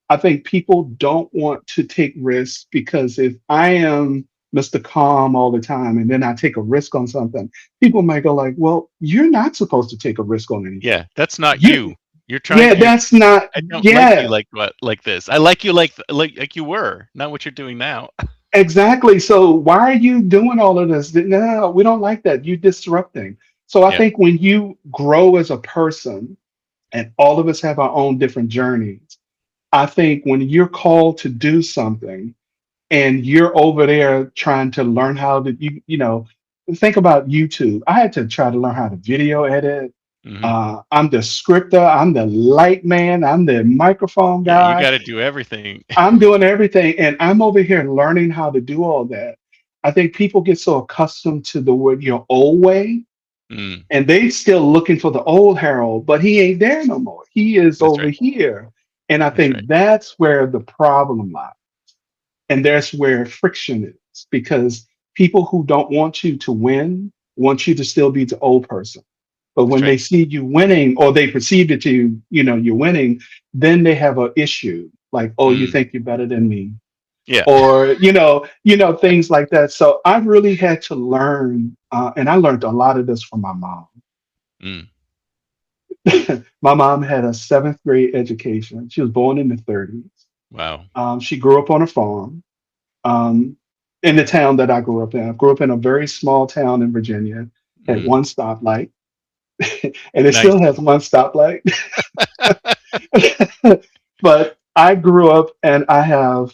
Speaker 3: I think people don't want to take risks because if I am Mr. Calm all the time and then I take a risk on something, people might go like, "Well, you're not supposed to take a risk on anything."
Speaker 2: yeah. That's not
Speaker 3: You,
Speaker 2: you. You're trying.
Speaker 3: yeah, that's not,
Speaker 2: I don't like you
Speaker 3: yeah,
Speaker 2: like this. I like you like you were, not what you're doing now.
Speaker 3: exactly. So why are you doing all of this? No, we don't like that. You disrupting. So I
Speaker 2: Yeah.
Speaker 3: think when you grow as a person, and all of us have our own different journeys. I think when you're called to do something and you're over there trying to learn how to, think about YouTube. I had to try to learn how to video edit.
Speaker 2: Hmm.
Speaker 3: I'm the scripter, I'm the light man, I'm the microphone
Speaker 2: Yeah. You
Speaker 3: guy.
Speaker 2: got to do everything.
Speaker 3: I'm doing everything, and I'm over here learning how to do all that. I think people get so accustomed to the word your old way
Speaker 2: Mm,
Speaker 3: and they still looking for the old Harold, but he ain't there no more. He is
Speaker 2: that's
Speaker 3: over
Speaker 2: right.
Speaker 3: here. And I
Speaker 2: That's right.
Speaker 3: think that's where the problem lies. And that's where friction is because people who don't want you to win want you to still be the old person. But
Speaker 2: That's
Speaker 3: when they
Speaker 2: right.
Speaker 3: see you winning or they perceive it to, you're winning, then they have an issue like, oh, you
Speaker 2: Mm,
Speaker 3: think you're better than me,
Speaker 2: yeah.
Speaker 3: or things like that. So I really had to learn, and I learned a lot of this from my mom.
Speaker 2: Mm,
Speaker 3: My mom had a seventh grade education. She was born in the 30s.
Speaker 2: wow.
Speaker 3: She grew up on a farm um, in the town that I grew up in. I grew up in a very small town in Virginia, had
Speaker 2: Mm,
Speaker 3: one stoplight, and it
Speaker 2: nice.
Speaker 3: still has one stoplight. But I grew up and I have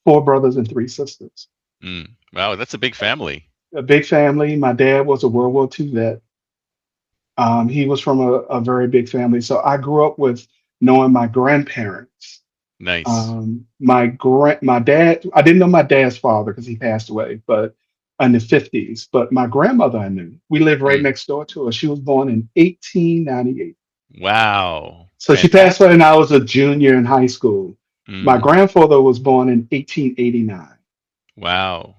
Speaker 3: four brothers and three sisters.
Speaker 2: Mm, wow. That's a big family.
Speaker 3: A big family. My dad was a World War II vet. He was from a very big family. So I grew up with knowing my grandparents.
Speaker 2: Nice.
Speaker 3: My dad, I didn't know my dad's father because he passed away, but in the 50s. But my grandmother I knew. We lived right
Speaker 2: Mm,
Speaker 3: next door to her. She was born in 1898.
Speaker 2: wow.
Speaker 3: So she passed away
Speaker 2: Fantastic.
Speaker 3: when I was a junior in high school. My
Speaker 2: Mm,
Speaker 3: grandfather was born in 1889.
Speaker 2: wow.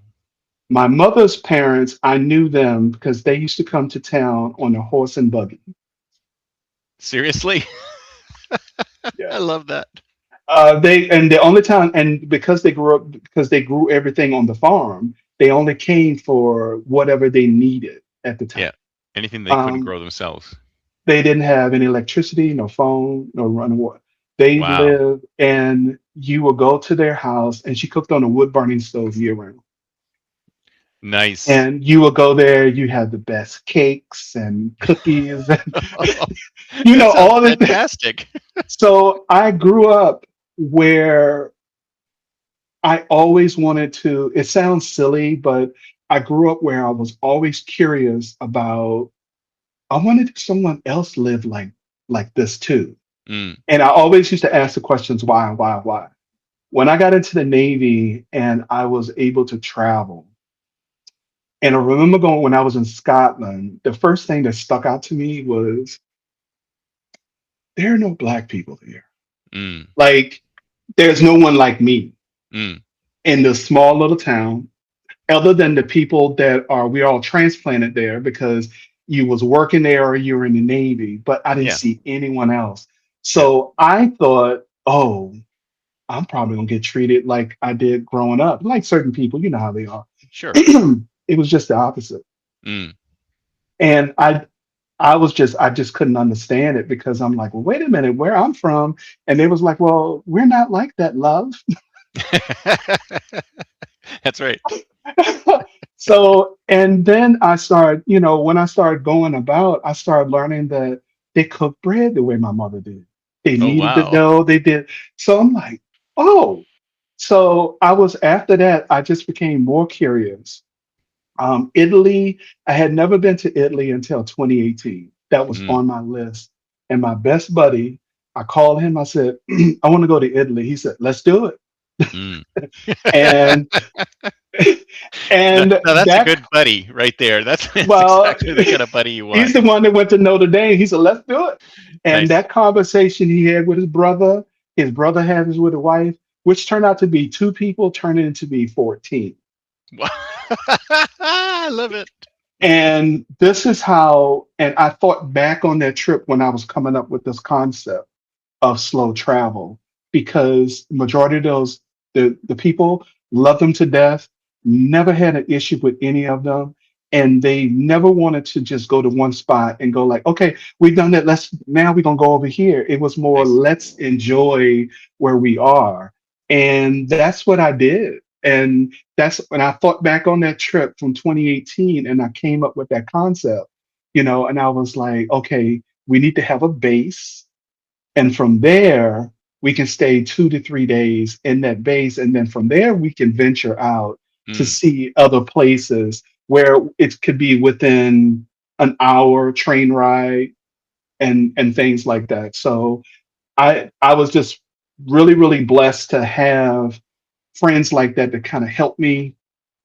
Speaker 3: My mother's parents, I knew them because they used to come to town on a horse and buggy.
Speaker 2: Seriously? I
Speaker 3: Yeah.
Speaker 2: love that.
Speaker 3: They and the only time and because they grew everything on the farm, they only came for whatever they needed at the time.
Speaker 2: Yeah. Anything they couldn't
Speaker 3: Um,
Speaker 2: grow themselves.
Speaker 3: they didn't have any electricity, no phone, no running water. They
Speaker 2: Wow.
Speaker 3: lived and you would go to their house and she cooked on a wood burning stove year round.
Speaker 2: Nice.
Speaker 3: And you would go there, you had the best cakes and cookies and
Speaker 2: That sounds
Speaker 3: all the
Speaker 2: fantastic.
Speaker 3: so I grew up where I always wanted to, it sounds silly, but I grew up where I was always curious about, I wanted someone else live like this too.
Speaker 2: Mm,
Speaker 3: And I always used to ask the questions, why, why, why? when I got into the Navy and I was able to travel, and I remember going when I was in Scotland, the first thing that stuck out to me was there are no black people here.
Speaker 2: Mm,
Speaker 3: Like, there's no one like me
Speaker 2: mm,
Speaker 3: in this small little town, other than the people that are we're all transplanted there because you was working there or you were in the Navy, but I didn't
Speaker 2: yeah,
Speaker 3: see anyone else.
Speaker 2: yeah,
Speaker 3: So I thought, oh, I'm probably gonna get treated like I did growing up, like certain people, you know how they are.
Speaker 2: sure.
Speaker 3: It was just the opposite.
Speaker 2: Mm.
Speaker 3: And I just couldn't understand it because I'm like, well, wait a minute, where I'm from. And they was like, well, we're not like that, love.
Speaker 2: That's right.
Speaker 3: So, and then I started, when I started going about, I started learning that they cook bread the way my mother did. They
Speaker 2: Oh,
Speaker 3: kneaded the
Speaker 2: wow.
Speaker 3: dough, they did. So I'm like, oh. So I was after that, I just became more curious. Italy, I had never been to Italy until 2018. That was
Speaker 2: Mm,
Speaker 3: on my list. And my best buddy, I called him, I said, I want to go to Italy. He said, let's do it.
Speaker 2: mm.
Speaker 3: And and
Speaker 2: Now that's a
Speaker 3: that
Speaker 2: good buddy right there. That's
Speaker 3: well,
Speaker 2: exactly the kind of buddy you
Speaker 3: he's
Speaker 2: want.
Speaker 3: the one that went to Notre Dame. He said, let's do it. And
Speaker 2: Nice.
Speaker 3: that conversation he had with his brother had his with a wife, which turned out to be two people, turned into be 14.
Speaker 2: I love it.
Speaker 3: And this is how, and I thought back on that trip when I was coming up with this concept of slow travel, because majority of those, the people love them to death, never had an issue with any of them. And they never wanted to just go to one spot and go like, okay, we've done that. Now we're gonna go over here. It was more,
Speaker 2: Nice.
Speaker 3: let's enjoy where we are. And that's what I did. And that's when I thought back on that trip from 2018 and I came up with that concept, and I was like, okay, we need to have a base. And from there, we can stay 2 to 3 days in that base. And then from there, we can venture out to
Speaker 2: Mm,
Speaker 3: see other places where it could be within an hour train ride and things like that. So I was just really, really blessed to have friends like that to kind of help me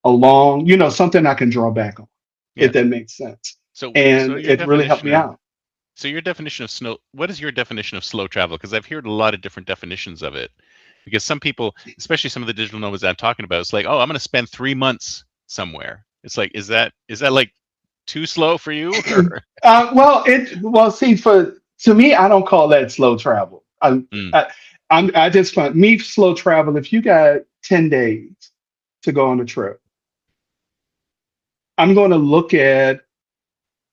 Speaker 3: along, something I can draw back on,
Speaker 2: yeah.
Speaker 3: if that makes sense.
Speaker 2: So
Speaker 3: And
Speaker 2: your
Speaker 3: it really helped
Speaker 2: definition
Speaker 3: me
Speaker 2: of
Speaker 3: out.
Speaker 2: what is your definition of slow travel? Because I've heard a lot of different definitions of it. Because some people, especially some of the digital nomads I'm talking about, it's like, oh, I'm going to spend 3 months somewhere. It's like, is that like too slow for you? Or
Speaker 3: See, to me, I don't call that slow travel.
Speaker 2: mm,
Speaker 3: I, I just find me slow travel. If you got 10 days to go on a trip, I'm going to look at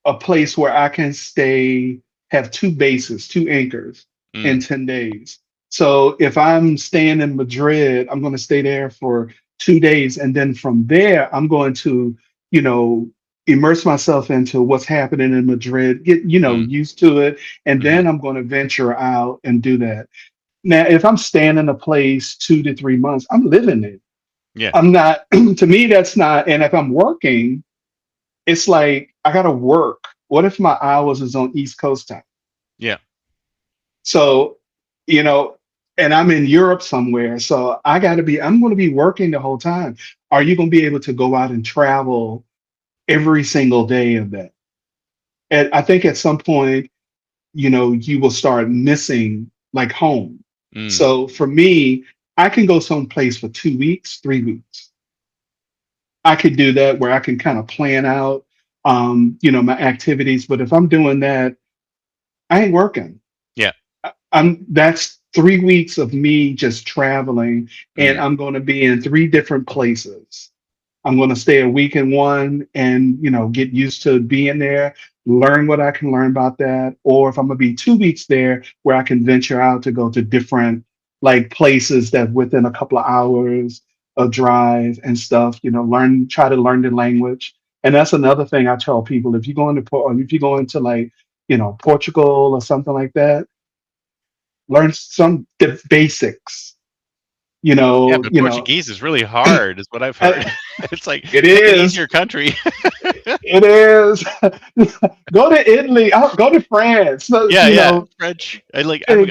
Speaker 3: a place where I can stay, have two bases, two anchors in
Speaker 2: mm,
Speaker 3: 10 days. So if I'm staying in Madrid, I'm going to stay there for 2 days. And then from there, I'm going to, you know, immerse myself into what's happening in Madrid, get,
Speaker 2: mm,
Speaker 3: used to it. And
Speaker 2: hmm,
Speaker 3: then I'm going to venture out and do that. Now, if I'm staying in a place 2 to 3 months, I'm living it.
Speaker 2: yeah,
Speaker 3: I'm not, to me, that's not, and if I'm working, it's like I gotta work. What if my hours is on East Coast time?
Speaker 2: yeah,
Speaker 3: So, you know, and I'm in Europe somewhere. So I'm gonna be working the whole time. Are you gonna be able to go out and travel every single day of that? And I think at some point, you will start missing like home.
Speaker 2: mm,
Speaker 3: So for me, I can go someplace for 2 weeks, 3 weeks. I could do that where I can kind of plan out my activities. But if I'm doing that, I ain't working.
Speaker 2: yeah,
Speaker 3: I'm That's 3 weeks of me just traveling, and
Speaker 2: mm,
Speaker 3: I'm going to be in three different places. I'm going to stay a week in one and get used to being there, learn what I can learn about that. Or if I'm going to be 2 weeks there, where I can venture out to go to different like places that within a couple of hours of drive and stuff. Try to learn the language. And that's another thing I tell people: if you go into or if you go into like Portugal or something like that, learn some the basics.
Speaker 2: Yeah, but Portuguese is really hard, is what I've
Speaker 3: uh,
Speaker 2: heard. It's like,
Speaker 3: it
Speaker 2: pick an
Speaker 3: is.
Speaker 2: easier country.
Speaker 3: It is. Go to Italy. Go to France. So,
Speaker 2: Yeah, yeah, French.
Speaker 3: eh,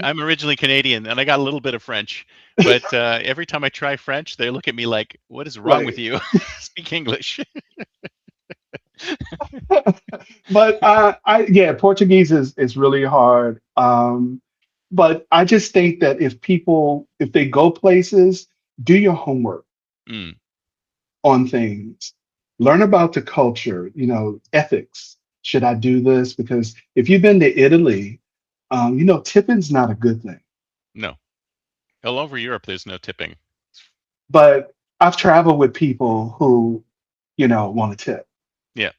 Speaker 2: I'm originally Canadian, and I got a little bit of French, but every time I try French, they look at me like, "What is wrong with
Speaker 3: like,
Speaker 2: you? Speak English."
Speaker 3: but yeah, Portuguese is really hard. But I just think that if they go places, do your homework
Speaker 2: Mm,
Speaker 3: on things, learn about the culture, ethics. Should I do this? Because if you've been to Italy, tipping's not a good thing.
Speaker 2: no, all over Europe, there's no tipping.
Speaker 3: But I've traveled with people who, want to tip,
Speaker 2: Yeah,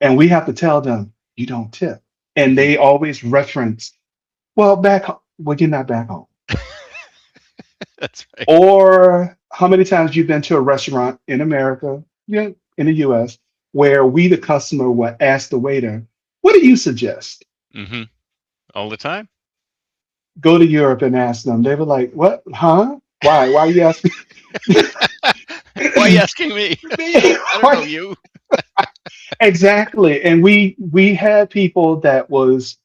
Speaker 3: and we have to tell them you don't tip, and
Speaker 2: hmm
Speaker 3: they always reference, well, back home. Well, you're not back home.
Speaker 2: that's right.
Speaker 3: Or how many times you've been to a restaurant in America, yeah, in the US, where we, the customer, will ask the waiter, what do you suggest?
Speaker 2: hmm All the time.
Speaker 3: Go to Europe and ask them. They were like, what? Huh? Why? Why are you asking
Speaker 2: Why are you asking me?
Speaker 3: me?
Speaker 2: I don't know
Speaker 3: Why?
Speaker 2: you.
Speaker 3: Exactly. And we had people that was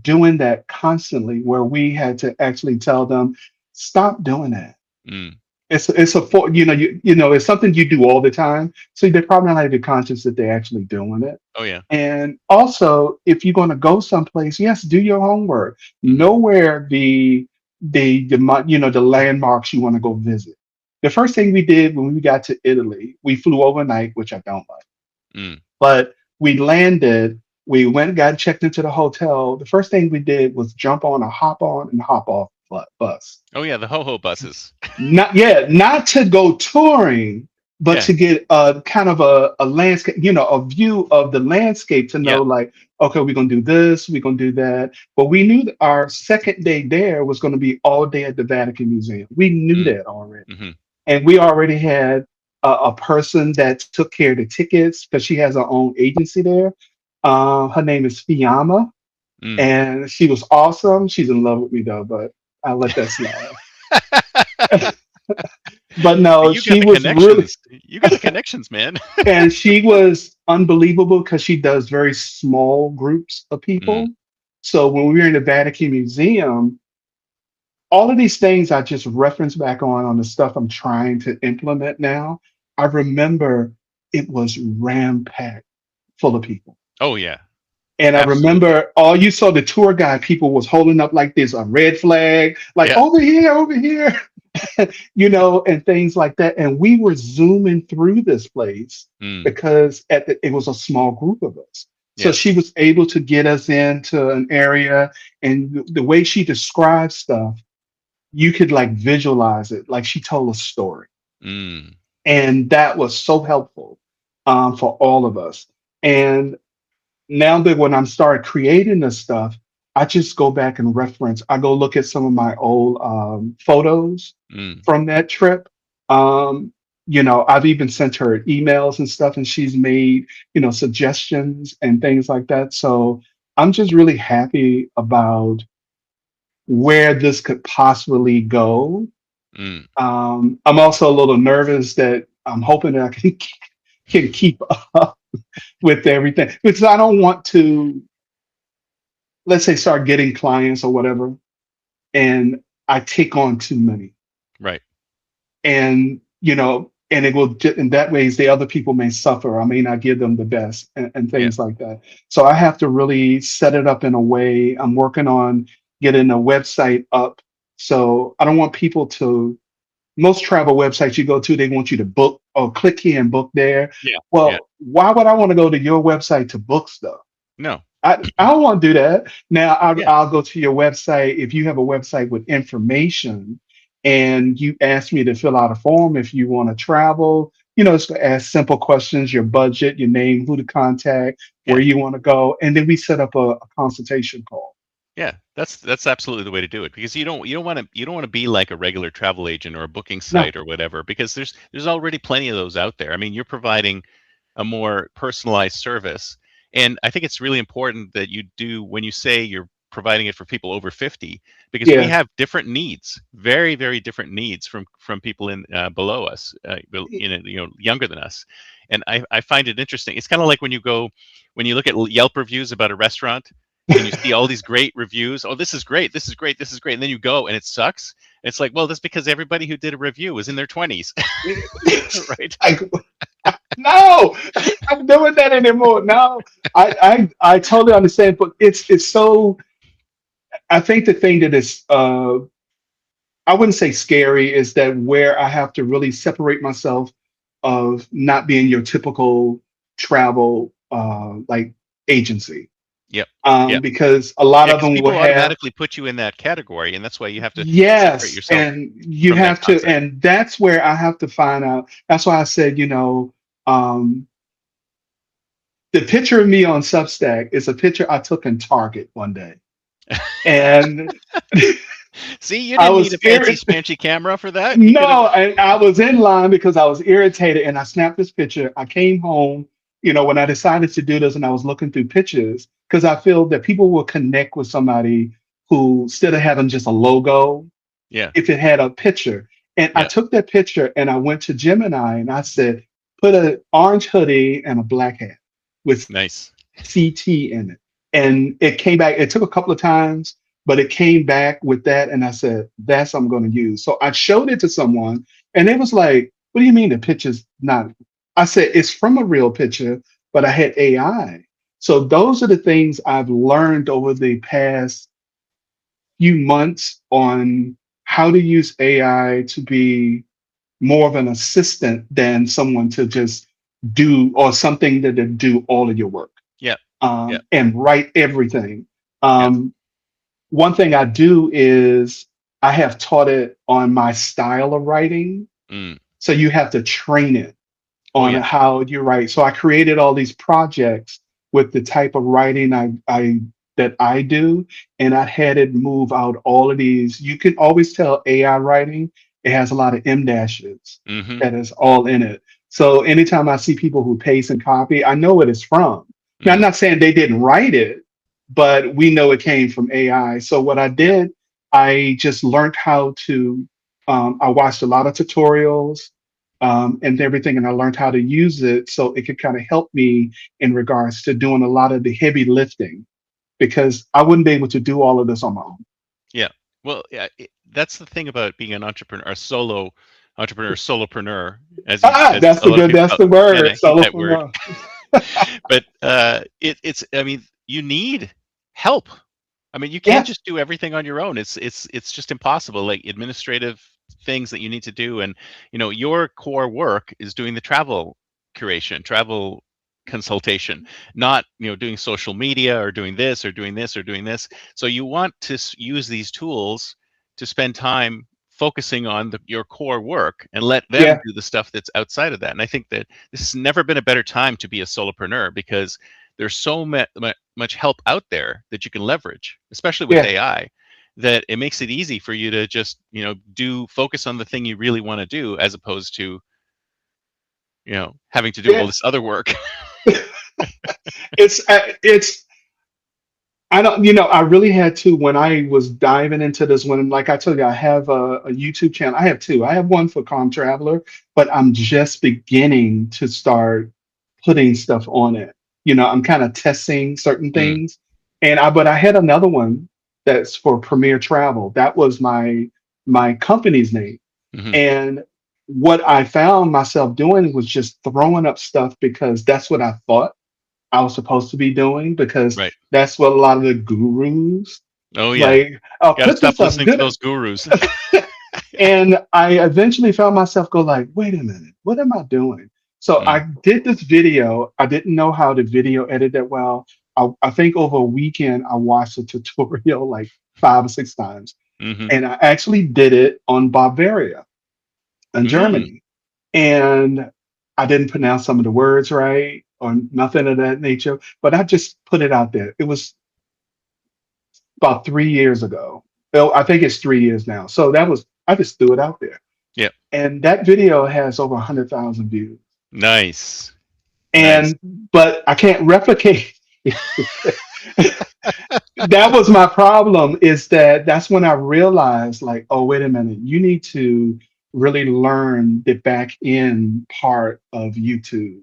Speaker 3: doing that constantly where we had to actually tell them, stop doing that.
Speaker 2: Mm,
Speaker 3: It's a for it's something you do all the time. So they're probably not even conscious that they're actually doing it.
Speaker 2: oh yeah.
Speaker 3: And also, if you're going to go someplace, yes, do your homework.
Speaker 2: hmm
Speaker 3: Know where the landmarks you want to go visit. The first thing we did when we got to Italy, we flew overnight, which I don't like,
Speaker 2: Mm.
Speaker 3: but we landed. We went, got checked into the hotel. The first thing we did was jump on a hop on and hop off bus.
Speaker 2: Oh yeah, the ho-ho buses.
Speaker 3: Not to go touring, but
Speaker 2: Yeah,
Speaker 3: to get a kind of a landscape, a view of the landscape to
Speaker 2: yeah.
Speaker 3: know like, okay, we're gonna do this, we're gonna do that. But we knew that our second day there was gonna be all day at the Vatican Museum. We knew
Speaker 2: Mm,
Speaker 3: that already.
Speaker 2: hmm
Speaker 3: And we already had a person that took care of the tickets because she has her own agency there. Her name is Fiamma,
Speaker 2: mm.
Speaker 3: and she was awesome. She's in love with me though, but I let that slide. But
Speaker 2: But
Speaker 3: no,
Speaker 2: you got
Speaker 3: she
Speaker 2: the
Speaker 3: was really,
Speaker 2: connections. You got the connections, man.
Speaker 3: and she was unbelievable because she does very small groups of
Speaker 2: Mm,
Speaker 3: people. So when we were in the Vatican Museum, all of these things I just reference back on the stuff I'm trying to implement now. I remember it was ram packed full of people.
Speaker 2: oh yeah,
Speaker 3: And I
Speaker 2: absolutely.
Speaker 3: remember all you saw the tour guide people was holding up like this, a red flag, like
Speaker 2: Yeah.
Speaker 3: over here, and things like that. And we were zooming through this place
Speaker 2: Mm,
Speaker 3: because it was a small group of us. So she
Speaker 2: yes.
Speaker 3: was able to get us into an area, and the way she described stuff, you could like visualize it, like she told a story,
Speaker 2: Mm,
Speaker 3: and that was so helpful for all of us. And now that when I'm started creating this stuff, I just go back and reference. I go look at some of my old photos
Speaker 2: mm.
Speaker 3: from that trip. I've even sent her emails and stuff, and she's made, suggestions and things like that. So I'm just really happy about where this could possibly go.
Speaker 2: Mm.
Speaker 3: I'm also a little nervous that I'm hoping that I can keep up with everything because I don't want to, let's say, start getting clients or whatever, and I take on too many,
Speaker 2: Right.
Speaker 3: and and it will, in that ways, the other people may suffer. I may not give them the best and
Speaker 2: Yeah.
Speaker 3: things like that. So I have to really set it up in a way. I'm working on getting a website up. So I don't want people to, most travel websites you go to, they want you to book or click here and book there.
Speaker 2: Yeah. Yeah.
Speaker 3: Well, why would I want to go to your website to book stuff?
Speaker 2: No.
Speaker 3: I don't want to do that. Now
Speaker 2: Yeah.
Speaker 3: I'll go to your website if you have a website with information, and you ask me to fill out a form if you want to travel. It's going to ask simple questions: your budget, your name, who to contact,
Speaker 2: Yeah.
Speaker 3: where you want to go, and then we set up a consultation call.
Speaker 2: Yeah. That's absolutely the way to do it, because you don't want to be like a regular travel agent or a booking
Speaker 3: No,
Speaker 2: site or whatever, because there's already plenty of those out there. I mean, you're providing a more personalized service, and I think it's really important that you do, when you say you're providing it for people over 50, because we
Speaker 3: Yeah.
Speaker 2: have different needs, very, very different needs from people in below us, younger than us. And I find it interesting. It's kind of like when you look at Yelp reviews about a restaurant, and you see all these great reviews. Oh, this is great, this is great, this is great, and then you go and it sucks. It's like, well, that's because everybody who did a review was in their 20s, right?
Speaker 3: Like, no, I'm doing that anymore. No, I totally understand, but it's so. I think the thing that is, I wouldn't say scary, is that where I have to really separate myself of not being your typical travel like agency,
Speaker 2: Yep. Yep.
Speaker 3: because a lot
Speaker 2: Yeah,
Speaker 3: of
Speaker 2: because
Speaker 3: them will
Speaker 2: people
Speaker 3: have.
Speaker 2: automatically put you in that category, and that's why you have to separate
Speaker 3: Yes,
Speaker 2: yourself
Speaker 3: and you
Speaker 2: from that
Speaker 3: have to,
Speaker 2: concept.
Speaker 3: and that's where I have to find out. That's why I said, um, the picture of me on Substack is a picture I took in Target one day, and
Speaker 2: See, you
Speaker 3: I
Speaker 2: didn't need
Speaker 3: was
Speaker 2: a fancy smanchy camera for that. You could have.
Speaker 3: no, I was in line because I was irritated, and I snapped this picture. I came home, when I decided to do this, and I was looking through pictures because I feel that people will connect with somebody who, instead of having just a logo,
Speaker 2: Yeah.
Speaker 3: if it had a picture. And I
Speaker 2: Yeah.
Speaker 3: took that picture and I went to Gemini and I said, put an orange hoodie and a black hat with
Speaker 2: Nice.
Speaker 3: CT in it. And it came back. It took a couple of times, but it came back with that. And I said, that's what I'm going to use. So I showed it to someone and it was like, what do you mean the picture's not? I said, it's from a real picture, but I had AI. So those are the things I've learned over the past few months on how to use AI to be more of an assistant than someone to just do, or something that to do all of your work,
Speaker 2: Yeah. Yeah.
Speaker 3: and write everything.
Speaker 2: Yeah.
Speaker 3: One thing I do is I have taught it on my style of writing.
Speaker 2: Mm.
Speaker 3: So you have to train it
Speaker 2: Oh
Speaker 3: on
Speaker 2: yeah.
Speaker 3: how you write. So I created all these projects with the type of writing that I do, and I had it move out all of these. You can always tell AI writing, it has a lot of M dashes
Speaker 2: Mm-hmm.
Speaker 3: that is all in it. So anytime I see people who paste and copy, I know what it's from. Now, I'm
Speaker 2: Mm.
Speaker 3: not saying they didn't write it, but we know it came from AI. So what I
Speaker 2: Yeah.
Speaker 3: did, I just learned how to, I watched a lot of tutorials and everything, and I learned how to use it so it could kind of help me in regards to doing a lot of the heavy lifting, because I wouldn't be able to do all of this on my own.
Speaker 2: Yeah. Well, yeah, that's the thing about being an entrepreneur, a solo entrepreneur, solopreneur, as
Speaker 3: That's
Speaker 2: a
Speaker 3: the
Speaker 2: lot of
Speaker 3: good.
Speaker 2: people
Speaker 3: That's the
Speaker 2: and
Speaker 3: word.
Speaker 2: I hate that word.
Speaker 3: Solopreneur.
Speaker 2: But it's, I mean, you need help. I mean, you can't
Speaker 3: Yeah,
Speaker 2: just do everything on your own. It's just impossible. Like administrative things that you need to do, and your core work is doing the travel curation, travel consultation, not doing social media or doing this or doing this or doing this. So you want to use these tools to spend time focusing on your core work and let them
Speaker 3: yeah,
Speaker 2: do the stuff that's outside of that. And I think that this has never been a better time to be a solopreneur, because there's so much help out there that you can leverage, especially with
Speaker 3: yeah,
Speaker 2: AI, that it makes it easy for you to just focus on the thing you really want to do, as opposed to having to do all
Speaker 3: yeah.
Speaker 2: this other work.
Speaker 3: It's. I don't. I really had to, when I was diving into this one. Like I told you, I have a YouTube channel. I have two. I have one for Calm Traveler, but I'm just beginning to start putting stuff on it. I'm kind of testing certain
Speaker 2: Mm,
Speaker 3: things, but I had another one that's for Premier Travel. That was my company's name.
Speaker 2: hmm.
Speaker 3: And what I found myself doing was just throwing up stuff because that's what I thought I was supposed to be doing, because
Speaker 2: Right.
Speaker 3: that's what a lot of the gurus
Speaker 2: Oh yeah.
Speaker 3: like. I'll
Speaker 2: Got to
Speaker 3: put
Speaker 2: stop
Speaker 3: this up
Speaker 2: listening to
Speaker 3: good.
Speaker 2: those gurus.
Speaker 3: And I eventually found myself go like, wait a minute, what am I doing? So
Speaker 2: Mm,
Speaker 3: I did this video. I didn't know how to video edit that well. I think over a weekend, I watched a tutorial like 5 or 6 times.
Speaker 2: hmm.
Speaker 3: And I actually did it on Bavaria in
Speaker 2: Mm,
Speaker 3: Germany. And I didn't pronounce some of the words right or nothing of that nature, but I just put it out there. It was about 3 years ago. Well, I think it's 3 years now. So I just threw it out there.
Speaker 2: yeah.
Speaker 3: And that video has over 100,000 views.
Speaker 2: Nice. Nice.
Speaker 3: And, but I can't replicate That was my problem, is that that's when I realized, like, oh, wait a minute, you need to really learn the back end part of YouTube.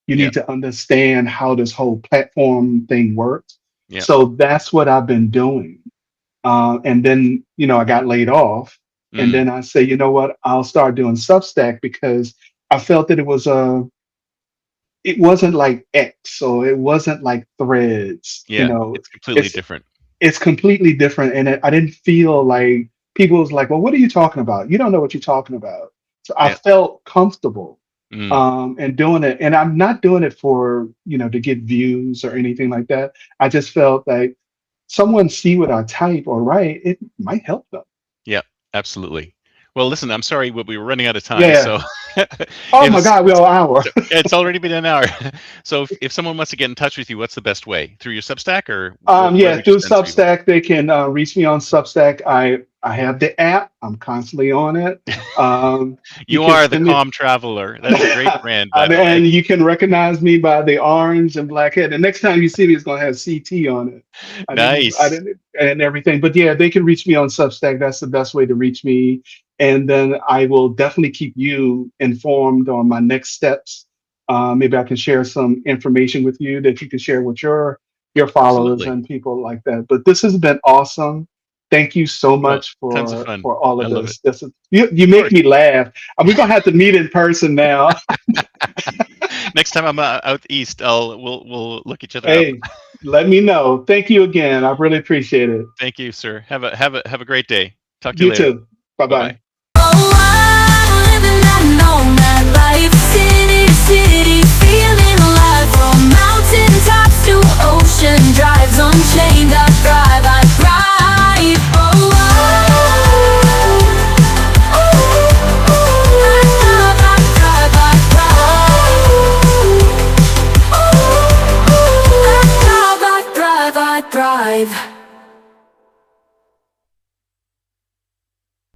Speaker 3: You
Speaker 2: Yeah.
Speaker 3: need to understand how this whole platform thing works.
Speaker 2: Yeah.
Speaker 3: So that's what I've been doing. And then, I got laid off. And
Speaker 2: Mm.
Speaker 3: then I say, you know what, I'll start doing Substack, because I felt that it wasn't like X, or it wasn't like Threads.
Speaker 2: Yeah. It's completely
Speaker 3: It's
Speaker 2: different.
Speaker 3: it's completely different, and I didn't feel like people was like, "Well, what are you talking about? You don't know what you're talking about." So I
Speaker 2: Yeah.
Speaker 3: felt comfortable
Speaker 2: Mm.
Speaker 3: and doing it, and I'm not doing it for to get views or anything like that. I just felt like someone see what I type or write, it might help them.
Speaker 2: Yeah. Absolutely. Well, listen, I'm sorry, but we were running out of time.
Speaker 3: Yeah.
Speaker 2: So
Speaker 3: Oh
Speaker 2: if
Speaker 3: my God, we're an hour.
Speaker 2: so it's already been an hour. So if someone wants to get in touch with you, what's the best way? Through your Substack, or where
Speaker 3: Yeah,
Speaker 2: would you
Speaker 3: through
Speaker 2: send people?
Speaker 3: Substack, they can reach me on Substack. I have the app. I'm constantly on it. You
Speaker 2: You
Speaker 3: can
Speaker 2: are the
Speaker 3: send me.
Speaker 2: calm traveler. That's a great brand, by the way.
Speaker 3: And you can recognize me by the orange and black head. The next time you see me, it's gonna have CT on it. I
Speaker 2: Nice.
Speaker 3: didn't, and everything. But yeah, they can reach me on Substack. That's the best way to reach me. And then I will definitely keep you informed on my next steps. Maybe I can share some information with you that you can share with your followers
Speaker 2: Absolutely.
Speaker 3: and people like that. But this has been awesome. Thank you so
Speaker 2: Well,
Speaker 3: much
Speaker 2: tons of
Speaker 3: for
Speaker 2: fun.
Speaker 3: all
Speaker 2: I
Speaker 3: of
Speaker 2: love it.
Speaker 3: this. You
Speaker 2: Of
Speaker 3: make
Speaker 2: course.
Speaker 3: me laugh. And we're gonna have to meet in person now.
Speaker 2: Next time I'm out east, we'll look each other up.
Speaker 3: Hey, let me know. Thank you again. I really appreciate it.
Speaker 2: Thank you, sir. Have a great day. Talk to you
Speaker 3: You
Speaker 2: later.
Speaker 3: too. Bye
Speaker 2: Bye
Speaker 3: bye.
Speaker 2: bye.
Speaker 1: Oh, I'm living that nomad life, city to city, feeling alive. From mountain tops to ocean drives unchained.